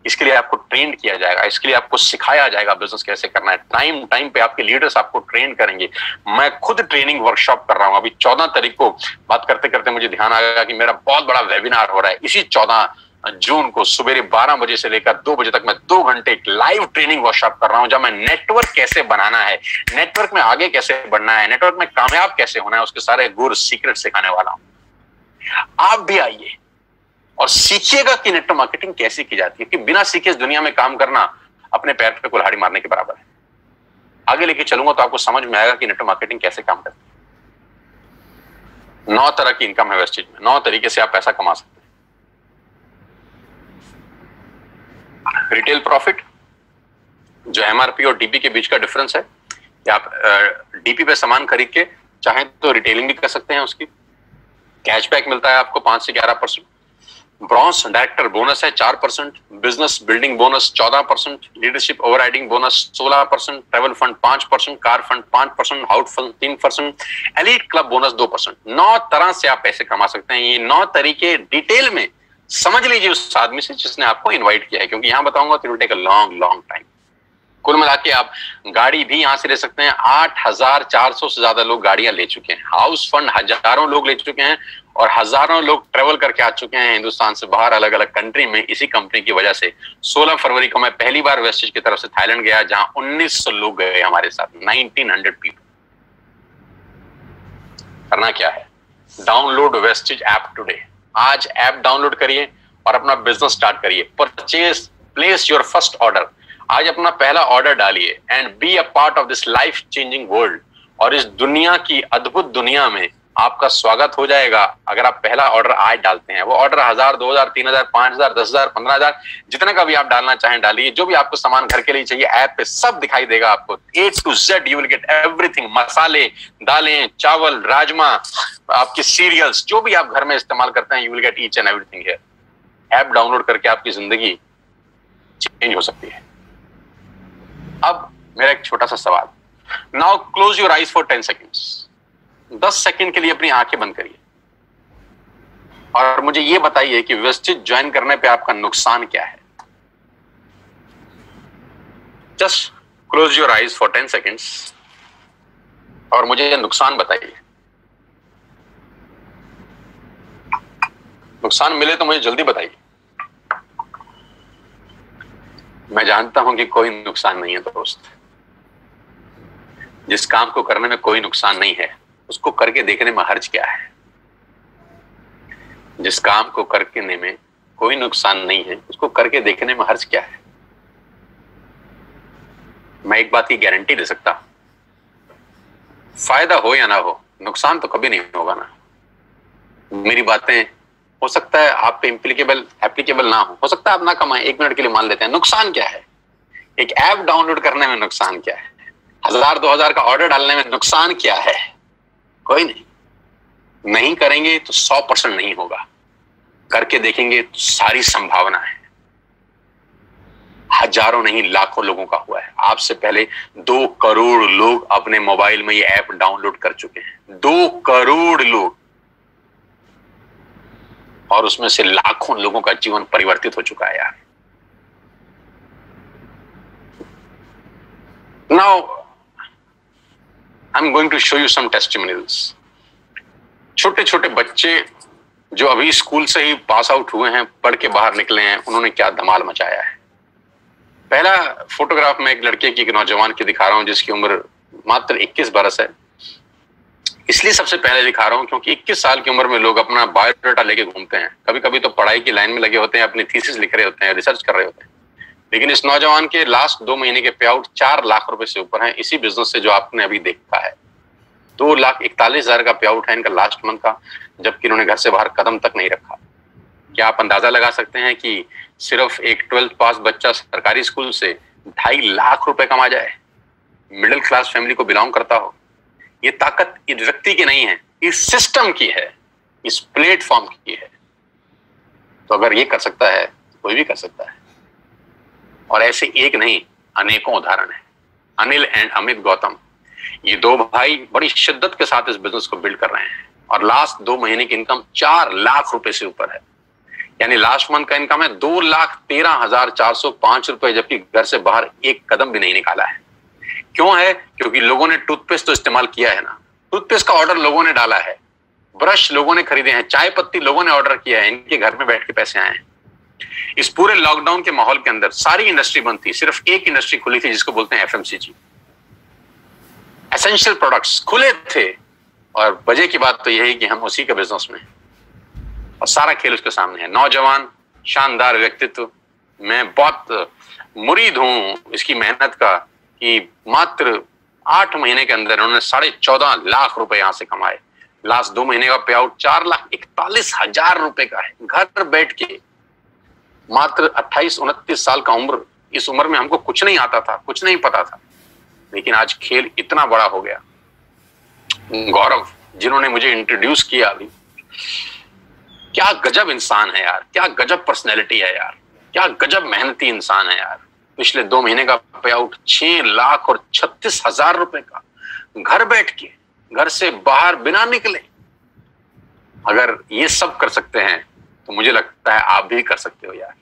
इसके लिए आपको ट्रेन किया जाएगा, इसके लिए आपको सिखाया जाएगा बिजनेस कैसे करना है। टाइम टाइम पे आपके लीडर्स आपको ट्रेन करेंगे। मैं खुद ट्रेनिंग वर्कशॉप कर रहा हूं। अभी 14 तारीख को बात करते करते मुझे ध्यान आया कि मेरा बहुत बड़ा वेबिनार हो रहा है। इसी 14 जून को सुबह 12 बजे से लेकर 2 बजे तक मैं 2 घंटे एक लाइव ट्रेनिंग वर्कशॉप कर रहा हूं, जब मैं नेटवर्क कैसे बनाना है, नेटवर्क में आगे कैसे बढ़ना है, नेटवर्क में कामयाब कैसे होना है, उसके सारे गुर सीक्रेट सिखाने वाला हूं। आप भी आइए और सीखिएगा कि नेटवर्क मार्केटिंग कैसे की जाती है, कि बिना सीखे इस दुनिया में काम करना अपने पैर पे कुल्हाड़ी मारने के बराबर है। आगे लेके चलूंगा तो आपको समझ में आएगा कि नेटवर्क मार्केटिंग कैसे काम करती है। 9 तरह की इनकम है वेस्टेज में, 9 तरीके से आप पैसा कमा सकते हैं। रिटेल प्रॉफिट, जो एमआरपी और डीपी के बीच का डिफरेंस है, या आप डीपी पे सामान खरीद के चाहें तो रिटेलिंग भी कर सकते हैं। उसकी कैशबैक मिलता है आपको 5 से 11%। ब्रॉन्ज डायरेक्टर बोनस है 4%, business building bonus 14%, leadership overriding bonus 16%, travel fund 5%, car fund 5%, house fund 3%, elite club bonus 2%। 9 तरह से आप पैसे कमा सकते हैं। ये 9 तरीके डिटेल में समझ लीजिए उस आदमी से जिसने आपको इनवाइट किया है, क्योंकि यहां बताऊंगा तो it will take a long time. कुल मिला के आप गाड़ी भी यहां से ले सकते हैं। 8400 से ज्यादा लोग गाड़ियां ले चुके हैं। हाउस फंड हजारों लोग ले चुके हैं और हजारों लोग ट्रेवल करके आ चुके हैं हिंदुस्तान से बाहर, अलग अलग कंट्री में, इसी कंपनी की वजह से। 16 फरवरी को मैं पहली बार वेस्टेज की तरफ से थाईलैंड गया, जहां 1900 लोग गए हमारे साथ, 1900 पीपल। करना क्या है, डाउनलोड वेस्टेज ऐप टुडे। आज ऐप डाउनलोड करिए और अपना बिजनेस स्टार्ट करिए। Purchase, place your first order. आज अपना पहला ऑर्डर डालिए and be a part of this life changing world. और इस दुनिया की अद्भुत दुनिया में आपका स्वागत हो जाएगा अगर आप पहला ऑर्डर आज डालते हैं। वो ऑर्डर 1000, 2000, 3000, 5000, 10000, 15000, जितना का भी आप डालना चाहें डालिए। जो भी आपको सामान घर के लिए चाहिए ऐप पे सब दिखाई देगा आपको। A to Z you will get everything. मसाले, दालें, चावल, राजमा, आपके सीरियल्स, जो भी आप घर में इस्तेमाल करते हैं, you will get each and everything here. App download करके आपकी जिंदगी चेंज हो सकती है। अब मेरा एक छोटा सा सवाल, now close your eyes for 10 seconds. 10 second के लिए अपनी आंखें बंद करिए और मुझे यह बताइए कि वेस्टेज ज्वाइन करने पे आपका नुकसान क्या है। Just close your eyes for 10 seconds और मुझे यह नुकसान बताइए। नुकसान मिले तो मुझे जल्दी बताइए। मैं जानता हूं कि कोई नुकसान नहीं है दोस्त। जिस काम को करने में कोई नुकसान नहीं है उसको करके देखने में हर्ज क्या है। जिस काम को करने में कोई नुकसान नहीं है उसको करके देखने में हर्ज क्या है। मैं एक बात की गारंटी दे सकता, फायदा हो या ना हो, नुकसान तो कभी नहीं होगा ना। मेरी बातें हो सकता है आप पे एप्लीकेबल ना हो सकता है आप ना कमाएं, 1 मिनट के लिए मान लेते हैं। नुकसान क्या है? एक ऐप डाउनलोड करने में नुकसान क्या है? 1000-2000 का ऑर्डर डालने में नुकसान क्या है? कोई नहीं। नहीं करेंगे तो 100% नहीं होगा, करके देखेंगे तो सारी संभावना है। हजारों नहीं लाखों लोगों का हुआ है। आपसे पहले 2 करोड़ लोग अपने मोबाइल में ये ऐप डाउनलोड कर चुके हैं, 2 करोड़ लोग, और उसमें से लाखों लोगों का जीवन परिवर्तित हो चुका है यार। Now I am going to show you some testimonials. छोटे छोटे बच्चे जो अभी स्कूल से ही पास आउट हुए हैं, पढ़ के बाहर निकले हैं, उन्होंने क्या धमाल मचाया है। पहला फोटोग्राफ में एक लड़के की, एक नौजवान की दिखा रहा हूं जिसकी उम्र मात्र 21 बरस है। इसलिए सबसे पहले दिखा रहा हूं क्योंकि 21 साल की उम्र में लोग अपना बायोडाटा लेके घूमते हैं। कभी कभी तो पढ़ाई की लाइन में लगे होते हैं, अपनी थीसिस लिख रहे होते हैं, रिसर्च कर रहे होते हैं। लेकिन इस नौजवान के लास्ट 2 महीने के पे आउट 4 लाख रुपए से ऊपर है, इसी बिजनेस से जो आपने अभी देखा है। 2,41,000 का पे आउट है इनका लास्ट मंथ का, जबकि इन्होंने घर से बाहर कदम तक नहीं रखा। क्या आप अंदाजा लगा सकते हैं कि सिर्फ एक 12th पास बच्चा सरकारी स्कूल से 2.5 लाख रुपए कमा जाए, मिडिल क्लास फैमिली को बिलोंग करता हो? ये ताकत इस व्यक्ति की नहीं है, इस सिस्टम की है, इस प्लेटफॉर्म की है। तो अगर ये कर सकता है तो कोई भी कर सकता है। और ऐसे एक नहीं, अनेकों उदाहरण है। अनिल एंड अमित गौतम, ये 2 भाई बड़ी शिद्दत के साथ इस बिजनेस को बिल्ड कर रहे हैं और लास्ट 2 महीने की इनकम 4 लाख रुपए से ऊपर है। यानी लास्ट मंथ का इनकम है 2,13,405 रुपए, जबकि घर से बाहर एक कदम भी नहीं निकाला है। क्यों है? क्योंकि लोगों ने टूथपेस्ट तो इस्तेमाल किया है ना, टूथपेस्ट का ऑर्डर लोगों ने डाला है, ब्रश लोगों ने खरीदे हैं, चाय पत्ती लोगों ने ऑर्डर किया है, इनके घर में बैठ के पैसे आए हैं। इस पूरे लॉकडाउन के माहौल के अंदर सारी इंडस्ट्री बंद थी, सिर्फ एक इंडस्ट्री खुली थी जिसको बोलते हैं FMCG। एसेंशियल प्रोडक्ट्स खुले थे और वजह की बात तो यही कि हम उसी के बिजनेस में, और सारा खेल उसके सामने है। नौजवान, शानदार व्यक्तित्व, मैं बहुत मुरीद हूं इसकी मेहनत का कि मात्र 8 महीने के अंदर उन्होंने 14.5 लाख रुपए यहां से कमाए। लास्ट 2 महीने का पे आउट 4,41,000 रुपए का है, घर बैठ के। मात्र 28-29 साल का उम्र, इस उम्र में हमको कुछ नहीं आता था, कुछ नहीं पता था, लेकिन आज खेल इतना बड़ा हो गया। गौरव जिन्होंने मुझे इंट्रोड्यूस किया अभी, क्या गजब इंसान है यार, क्या गजब पर्सनैलिटी है यार, क्या गजब मेहनती इंसान है यार। पिछले 2 महीने का पे आउट 6,36,000 रुपए का, घर बैठ के, घर से बाहर बिना निकले। अगर ये सब कर सकते हैं तो मुझे लगता है आप भी कर सकते हो यार।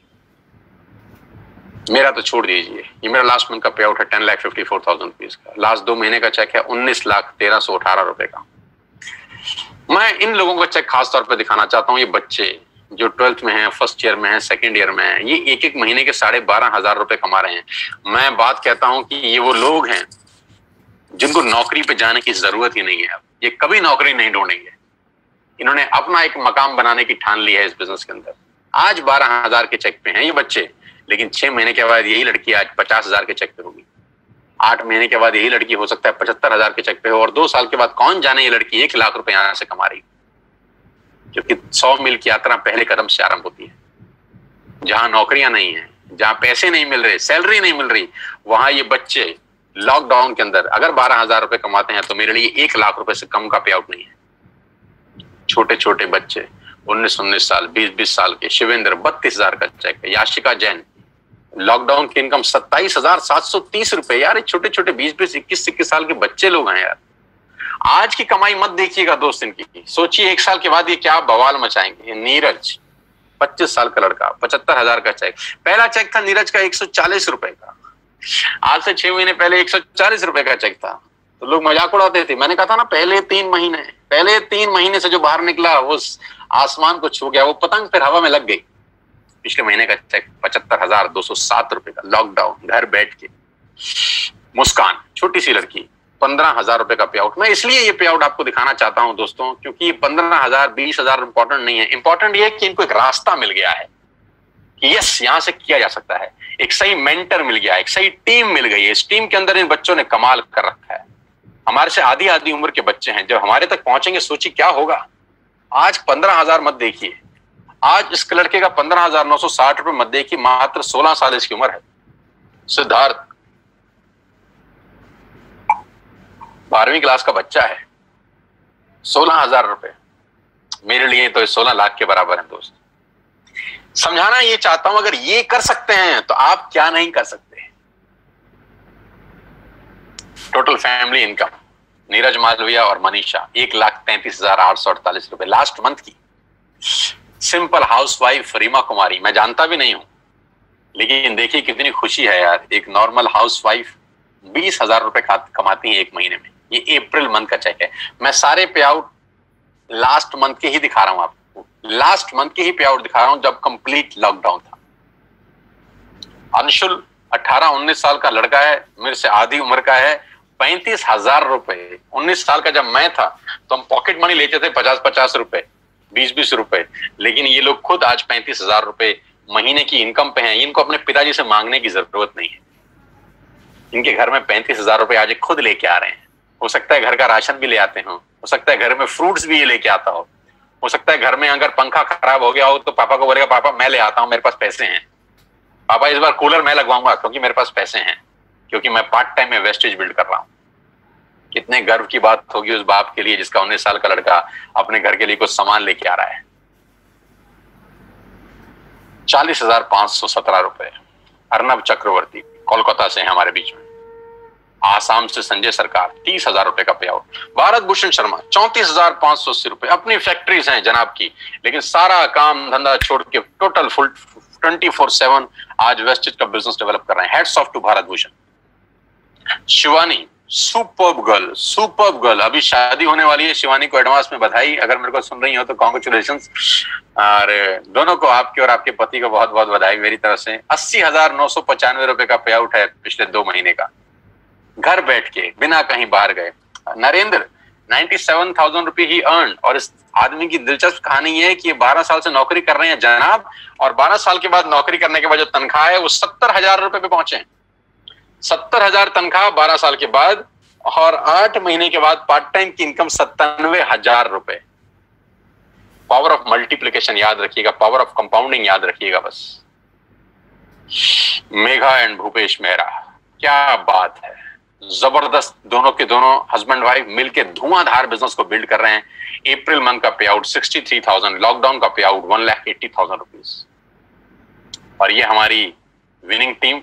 मेरा तो छोड़ दीजिए, ये मेरा लास्ट मंथ का पे आउट है 10,54,000 रुपीज का। लास्ट 2 महीने का चेक है 19,13,118 रुपए का। मैं इन लोगों का चेक खास तौर पर दिखाना चाहता हूँ। ये बच्चे जो 12th में हैं, फर्स्ट ईयर में हैं, सेकंड ईयर में हैं, ये एक महीने के 12,500 रुपए कमा रहे हैं। मैं बात कहता हूं कि ये वो लोग हैं जिनको नौकरी पे जाने की जरूरत ही नहीं है। अब ये कभी नौकरी नहीं ढूंढेंगे। इन्होंने अपना एक मकाम बनाने की ठान ली है इस बिजनेस के अंदर। आज 12,000 के चेक पे हैं ये बच्चे, लेकिन 6 महीने के बाद यही लड़की आज 50,000 के चेक पे होगी। 8 महीने के बाद यही लड़की हो सकता है 75,000 के चेक पे हो, और 2 साल के बाद कौन जाने ये लड़की 1 लाख रुपए यहां से कमा रही, क्योंकि 100 मील की यात्रा पहले कदम से आरंभ होती है। जहां नौकरियां नहीं है, जहां पैसे नहीं मिल रहे, सैलरी नहीं मिल रही, वहां ये बच्चे लॉकडाउन के अंदर अगर 12,000 रुपए कमाते हैं तो मेरे लिए 1 लाख रुपए से कम का पे आउट नहीं है। छोटे छोटे बच्चे 19-19 साल, 20-20 साल के, शिवेंद्र 32,000 का चेक है, याशिका जैन लॉकडाउन की इनकम 27,730 रुपए। यार छोटे छोटे 20-20, 21-21 साल के बच्चे लोग हैं यार। आज की कमाई मत देखिएगा दोस्त इनकी, सोचिए 1 साल के बाद ये क्या बवाल मचाएंगे। नीरज 25 साल का लड़का, 75,000 का चेक। पहला चेक था नीरज का 140 रुपए का, आज से 6 महीने पहले 140 रुपए का चेक था। तो लोग मजाक उड़ाते थे। मैंने कहा था ना, पहले 3 महीने से जो बाहर निकला वो आसमान को छू गया, वो पतंग फिर हवा में लग गई। पिछले महीने का चेक 75,207 रुपए का, लॉकडाउन, घर बैठ के। मुस्कान छोटी सी लड़की 15,000 रुपए का पे आउट। मैं इसलिए ये पे आउट आपको दिखाना चाहता हूं दोस्तों, क्योंकि 15,000 20,000 इंपॉर्टेंट नहीं है। इंपॉर्टेंट ये है कि इनको एक रास्ता मिल गया है कि यस यहां से किया जा सकता है। एक सही मेंटर मिल गया, एक सही टीम मिल गई है। इस टीम के अंदर इन बच्चों ने कमाल कर रखा है। हमारे से आधी उम्र के बच्चे हैं, जब हमारे तक पहुंचेंगे सोचिए क्या होगा। आज 15,000 मत देखिए, आज इस लड़के का 15,960 रुपए मत देखिए, मात्र 16 साल इसकी उम्र है। सिद्धार्थ 12वीं क्लास का बच्चा है, 16,000 रुपए मेरे लिए तो 16 लाख के बराबर है दोस्त। समझाना ये चाहता हूं, अगर ये कर सकते हैं तो आप क्या नहीं कर सकते। Total family income Neeraj Malviya और मनीषा 1,33,848 रुपए लास्ट मंथ की। सिंपल हाउसवाइफ रीमा कुमारी, मैं जानता भी नहीं हूं, लेकिन देखिए कितनी खुशी है यार, एक नॉर्मल हाउसवाइफ 20,000 रुपए कमाती है एक महीने में। ये अप्रैल मंथ का चेक है। मैं सारे पे आउट लास्ट मंथ के ही दिखा रहा हूं आपको, लास्ट मंथ के ही पे आउट दिखा रहा हूं जब कंप्लीट लॉकडाउन था। अंशुल 18-19 साल का लड़का है, मेरे से आधी उम्र का है, 35,000 रुपए। 19 साल का जब मैं था तो हम पॉकेट मनी लेते थे 50-50 रुपए, 20-20 रुपए, लेकिन ये लोग खुद आज 35,000 रुपए महीने की इनकम पे हैं। इनको अपने पिताजी से मांगने की जरूरत नहीं है। इनके घर में 35,000 रुपए आज खुद लेके आ रहे हैं। हो सकता है घर का राशन भी ले आते हो सकता है घर में फ्रूट्स भी ये लेके आता हो सकता है घर में अगर पंखा खराब हो गया हो तो पापा को बोलेगा पापा मैं ले आता हूं, मेरे पास पैसे हैं, पापा इस बार कूलर मैं लगवाऊंगा क्योंकि मेरे पास पैसे हैं, क्योंकि मैं पार्ट टाइम में वेस्टेज बिल्ड कर रहा हूं। कितने गर्व की बात होगी उस बाप के लिए जिसका 19 साल का लड़का अपने घर के लिए कुछ सामान लेके आ रहा है। 40,517 रुपए। अर्नब चक्रवर्ती कोलकाता से है हमारे बीच में। आसाम से संजय सरकार 30,000 रुपए का पे आउट। भारत भूषण शर्मा 34,580 रुपए। अपनी फैक्ट्रीज हैं जनाब की, लेकिन सारा काम धंधा छोड़ के टोटल फुल 24/7 आज वेस्टेज का बिजनेस डेवलप कर रहे हैं। Hats off to Bharat Bhushan. Shivani superb girl, अभी शादी होने वाली है। शिवानी को एडवांस में बधाई, अगर मेरे को सुन रही हो तो कांग्रेचुलेशंस। और दोनों को, आपके और आपके पति को बहुत बहुत बधाई मेरी तरफ से। 80,995 रुपए का पे आउट है पिछले 2 महीने का, घर बैठ के बिना कहीं बाहर गए। नरेंद्र 97,000 रुपए ही अर्न। और इस आदमी की दिलचस्प कहानी ये है कि ये 12 साल से नौकरी कर रहे हैं जनाब, और 12 साल के बाद नौकरी करने के बाद जो तनख्वाह है वो 70,000 रुपए पे पहुंचे हैं। 70,000 तनख्वाह 12 साल के बाद, और 8 महीने के बाद पार्ट टाइम की इनकम 97,000 रुपए। पावर ऑफ मल्टीप्लिकेशन याद रखिएगा, पावर ऑफ कंपाउंडिंग याद रखिएगा बस। मेघा एंड भूपेश मेहरा, क्या बात है, जबरदस्त। दोनों के दोनों हस्बैंड वाइफ मिलके धुआंधार बिजनेस को बिल्ड कर रहे हैं। अप्रैल मंथ का पे आउट 63,000, लॉकडाउन का पे आउट 1,80,000 रुपीज। और ये हमारी विनिंग टीम,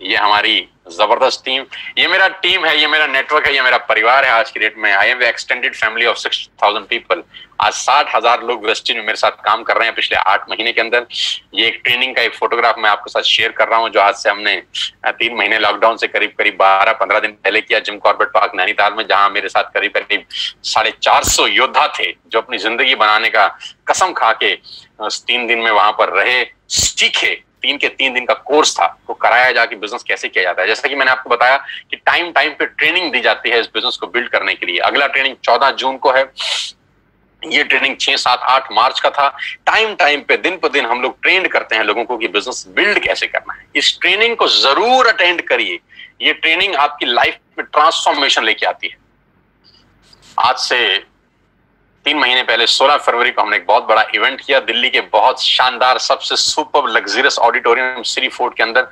ये हमारी जबरदस्त टीम, ये मेरा टीम है, ये मेरा नेटवर्क है, ये मेरा परिवार है आज की डेट में। I am extended family of 6,000 people. आज 60,000 लोग वेस्टेज में मेरे साथ काम कर रहे हैं पिछले 8 महीने के अंदर। ये एक ट्रेनिंग का एक फोटोग्राफ मैं आपके साथ शेयर कर रहा हूं, जो आज से हमने 3 महीने लॉकडाउन से करीब 12-15 दिन पहले किया जिम कॉर्बेट पार्क नैनीताल में, जहां मेरे साथ करीब 450 योद्धा थे जो अपनी जिंदगी बनाने का कसम खा के 3 दिन में वहां पर रहे, सीखे। 3 दिन का कोर्स था, वो कराया जाके बिजनेस कैसे किया जाता है। जैसा कि मैंने आपको बताया कि टाइम पे ट्रेनिंग दी जाती है इस बिजनेस को बिल्ड करने के लिए। अगला ट्रेनिंग 14 जून को है, ये ट्रेनिंग 6, 7, 8 मार्च का था। टाइम पे दिन पर दिन हम लोग ट्रेंड करते हैं लोगों को कि बिजनेस बिल्ड कैसे करना है। इस ट्रेनिंग को जरूर अटेंड करिए, ये ट्रेनिंग आपकी लाइफ में ट्रांसफॉर्मेशन लेके आती है। आज से 3 महीने पहले 16 फरवरी को हमने एक बहुत बड़ा इवेंट किया दिल्ली के बहुत शानदार सबसे super luxurious auditorium Shri fort के अंदर।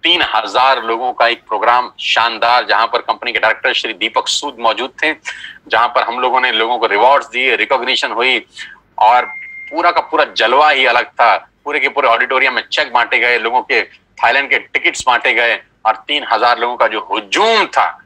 3,000 लोगों का एक प्रोग्राम शानदार, जहां पर कंपनी के डायरेक्टर श्री दीपक सूद मौजूद थे, जहां पर हम लोगों ने लोगों को रिवॉर्ड्स दिए, रिकॉग्निशन हुई, और पूरा का पूरा जलवा ही अलग था। पूरे के पूरे ऑडिटोरियम में चेक बांटे गए, लोगों के थाईलैंड के टिकट्स बांटे गए, और 3,000 लोगों का जो हुजूम था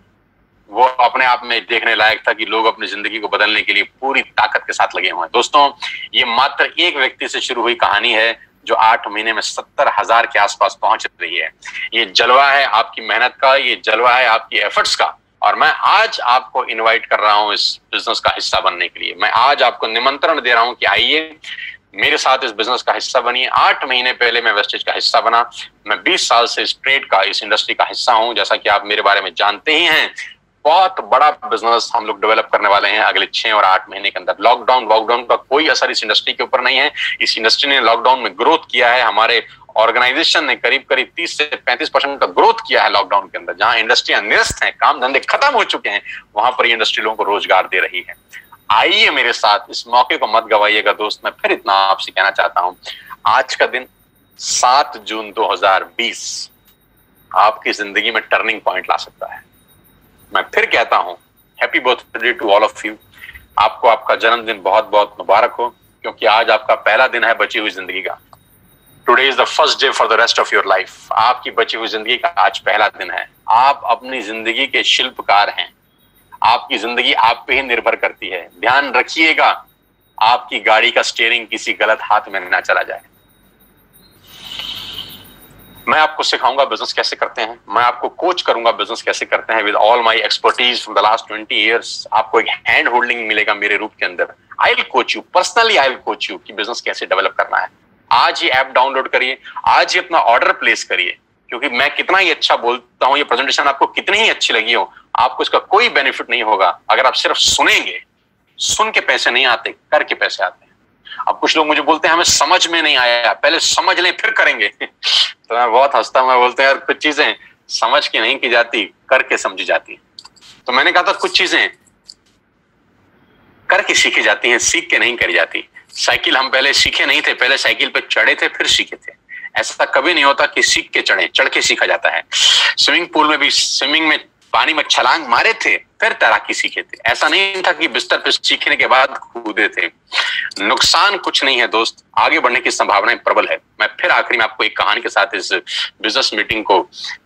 वो अपने आप में देखने लायक था कि लोग अपनी जिंदगी को बदलने के लिए पूरी ताकत के साथ लगे हुए हैं। दोस्तों, ये मात्र एक व्यक्ति से शुरू हुई कहानी है जो 8 महीने में 70,000 के आसपास पहुंच रही है। ये जलवा है आपकी मेहनत का, ये जलवा है आपकी एफर्ट्स का, और मैं आज आपको इनवाइट कर रहा हूं इस बिजनेस का हिस्सा बनने के लिए। मैं आज आपको निमंत्रण दे रहा हूं कि आइए मेरे साथ इस बिजनेस का हिस्सा बनिए। 8 महीने पहले मैं वेस्टेज का हिस्सा बना। मैं 20 साल से इस ट्रेड का, इस इंडस्ट्री का हिस्सा हूं। जैसा कि आप मेरे बारे में जानते ही हैं, बहुत बड़ा बिजनेस हम लोग डेवलप करने वाले हैं अगले 6 और 8 महीने के अंदर। लॉकडाउन का कोई असर इस इंडस्ट्री के ऊपर नहीं है। इस इंडस्ट्री ने लॉकडाउन में ग्रोथ किया है। हमारे ऑर्गेनाइजेशन ने करीब 30 से 35% का ग्रोथ किया है लॉकडाउन के अंदर। जहां इंडस्ट्रियां निरस्त हैं, काम धंधे खत्म हो चुके हैं, वहां पर ये इंडस्ट्री लोगों को रोजगार दे रही है। आइए मेरे साथ, इस मौके को मत गवाइएगा दोस्त। मैं फिर इतना आपसे कहना चाहता हूं, आज का दिन 7 जून 2020 आपकी जिंदगी में टर्निंग पॉइंट ला सकता है। मैं फिर कहता हूं, happy birthday to all of you. आपको आपका जन्मदिन बहुत बहुत मुबारक हो, क्योंकि आज आपका पहला दिन है बची हुई जिंदगी का। Today is the first day for the rest of your life. आपकी बची हुई जिंदगी का आज पहला दिन है। आप अपनी जिंदगी के शिल्पकार हैं। आपकी जिंदगी आप पे ही निर्भर करती है। ध्यान रखिएगा, आपकी गाड़ी का स्टीयरिंग किसी गलत हाथ में ना चला जाए। मैं आपको सिखाऊंगा बिजनेस कैसे करते हैं, मैं आपको कोच करूंगा बिजनेस कैसे करते हैं with all my expertise from the last 20 years. आपको एक हैंड होल्डिंग मिलेगा मेरे रूप के अंदर। I will coach you personally, I will coach you कि बिजनेस कैसे डेवलप करना है। आज ही ऐप डाउनलोड करिए, आज ही अपना ऑर्डर प्लेस करिए, क्योंकि मैं कितना ही अच्छा बोलता हूं, ये प्रेजेंटेशन आपको कितनी ही अच्छी लगी हो, आपको इसका कोई बेनिफिट नहीं होगा अगर आप सिर्फ सुनेंगे। सुन के पैसे नहीं आते, करके पैसे आते हैं। अब कुछ लोग मुझे बोलते हैं हमें समझ में नहीं आया, पहले समझ लें फिर करेंगे। तो मैं बहुत हंसता हूं, मैं बोलते हैं यार कुछ चीजें समझ के नहीं की जाती, करके समझी जाती। तो मैंने कहा था कुछ चीजें करके सीखी जाती हैं, सीख के नहीं करी जाती। साइकिल हम पहले सीखे नहीं थे, पहले साइकिल पे चढ़े थे फिर सीखे थे। ऐसा कभी नहीं होता कि सीख के चढ़े, चढ़ के सीखा जाता है। स्विमिंग पूल में भी स्विमिंग में पानी में छलांग मारे थे फिर तैराकी सीखे थे। ऐसा नहीं था कि बिस्तर पे सीखने के बाद कूदे थे। नुकसान कुछ नहीं है दोस्त, आगे बढ़ने की संभावनाएं प्रबल है। मैं फिर आखिरी में आपको एक कहानी के साथ इस बिजनेस मीटिंग को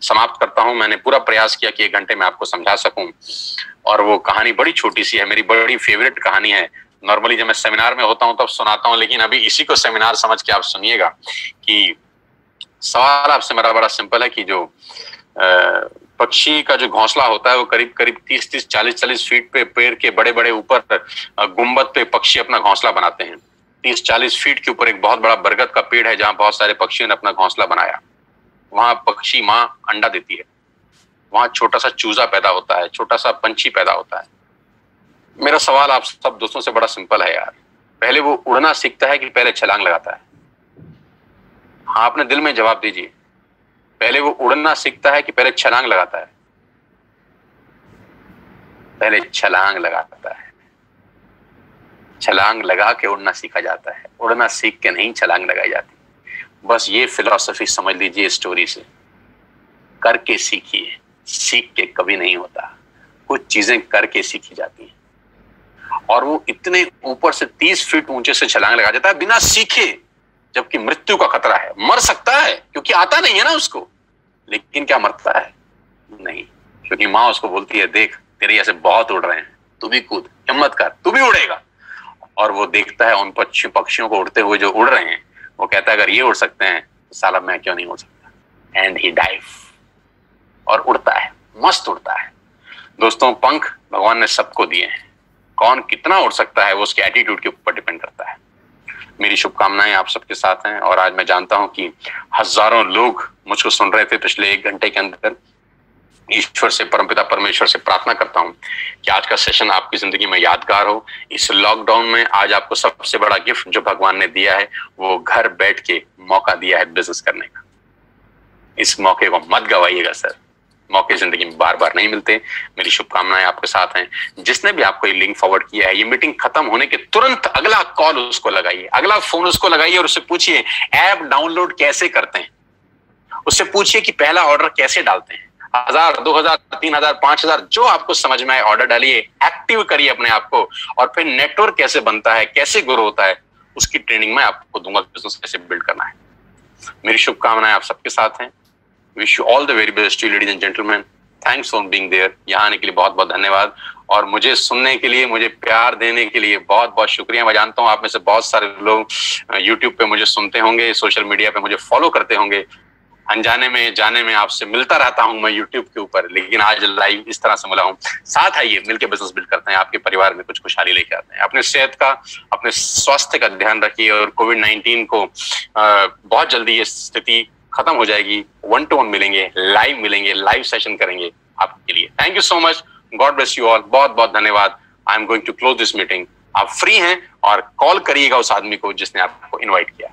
समाप्त करता हूं। मैंने पूरा प्रयास किया कि 1 घंटे में आपको समझा सकूं, और वो कहानी बड़ी छोटी सी है, मेरी बड़ी फेवरेट कहानी है। नॉर्मली जब मैं सेमिनार में होता हूं तब सुनाता हूं, लेकिन अभी इसी को सेमिनार समझ के आप सुनिएगा। कि सवाल आपसे मेरा बड़ा सिंपल है कि जो पक्षी का जो घोंसला होता है वो करीब करीब 30-30, 40-40 फीट पे पेड़ के बड़े बड़े ऊपर गुंबद पे पक्षी अपना घोंसला बनाते हैं। 30-40 फीट के ऊपर एक बहुत बड़ा बरगद का पेड़ है जहां बहुत सारे पक्षियों ने अपना घोंसला बनाया। वहां पक्षी माँ अंडा देती है, वहां छोटा सा चूजा पैदा होता है, छोटा सा पंछी पैदा होता है। मेरा सवाल आप सब दोस्तों से बड़ा सिंपल है यार, पहले वो उड़ना सीखता है कि पहले छलांग लगाता है? हाँ, अपने दिल में जवाब दीजिए, पहले वो उड़ना सीखता है कि पहले छलांग लगाता है? पहले छलांग लगाता है। छलांग लगा के उड़ना सीखा जाता है, उड़ना सीख के नहीं छलांग लगाई जाती। बस ये फिलॉसफी समझ लीजिए स्टोरी से। करके सीखिए, सीख के कभी नहीं होता। कुछ चीजें करके सीखी जाती हैं, और वो इतने ऊपर से 30 फीट ऊंचे से छलांग लगा जाता है बिना सीखे, जबकि मृत्यु का खतरा है। मर सकता है क्योंकि आता नहीं है ना उसको, लेकिन क्या मरता है? नहीं, क्योंकि माँ उसको बोलती है देख तेरे ऐसे बहुत उड़ रहे हैं, तू भी कूद, हिम्मत कर, तू भी उड़ेगा। और वो देखता है उन पक्षियों को उड़ते हुए जो उड़ रहे हैं, वो कहता है अगर ये उड़ सकते हैं तो साला मैं क्यों नहीं उड़ सकता। एंड ही डाइव, और उड़ता है, मस्त उड़ता है। दोस्तों, पंख भगवान ने सबको दिए हैं, कौन कितना उड़ सकता है वो उसके एटीट्यूड के ऊपर डिपेंड करता है। मेरी शुभकामनाएं आप सबके साथ हैं, और आज मैं जानता हूं कि हजारों लोग मुझको सुन रहे थे पिछले 1 घंटे के अंदर। ईश्वर से, परमपिता परमेश्वर से प्रार्थना करता हूं कि आज का सेशन आपकी जिंदगी में यादगार हो। इस लॉकडाउन में आज आपको सबसे बड़ा गिफ्ट जो भगवान ने दिया है वो घर बैठ के मौका दिया है बिजनेस करने का। इस मौके को मत गवाइएगा सर, मौके जिंदगी में बार बार नहीं मिलते। मेरी शुभकामनाएं आपके साथ हैं। जिसने भी आपको ये लिंक फॉरवर्ड किया है, ये मीटिंग खत्म होने के तुरंत अगला कॉल उसको लगाइए, अगला फोन उसको लगाइए और उससे पूछिए ऐप डाउनलोड कैसे करते हैं। उससे पूछिए कि पहला ऑर्डर कैसे डालते हैं। 1000, 2000, 3000, 5000 जो आपको समझ में आए ऑर्डर डालिए, एक्टिव करिए अपने आप को, और फिर नेटवर्क कैसे बनता है, कैसे ग्रो होता है, उसकी ट्रेनिंग मैं आपको दूंगा, बिजनेस कैसे बिल्ड करना है। मेरी शुभकामनाएं आप सबके साथ हैं। Wish you all the very best ladies and gentleman. Thanks for being there. यहाँ आने के लिए बहुत बहुत धन्यवाद, और मुझे सुनने के लिए, मुझे प्यार देने के लिए बहुत बहुत शुक्रिया। मैं जानता हूँ आप में से बहुत सारे लोग यूट्यूब पे मुझे सुनते होंगे, सोशल मीडिया पे मुझे फॉलो करते होंगे। अनजाने में जाने में आपसे मिलता रहता हूं मैं यूट्यूब के ऊपर, लेकिन आज लाइव इस तरह से मिला हूं। साथ आइए, मिलकर बिजनेस बिल्ड करते हैं, आपके परिवार में कुछ खुशहाली लेके आते हैं। अपने सेहत का, अपने स्वास्थ्य का ध्यान रखिए, और कोविड-19 को बहुत जल्दी ये स्थिति खत्म हो जाएगी। 1-to-1 मिलेंगे, लाइव सेशन करेंगे आपके लिए। Thank you so much, God bless you all. बहुत बहुत धन्यवाद। I am going to close this meeting. आप फ्री हैं और कॉल करिएगा उस आदमी को जिसने आपको इन्वाइट किया।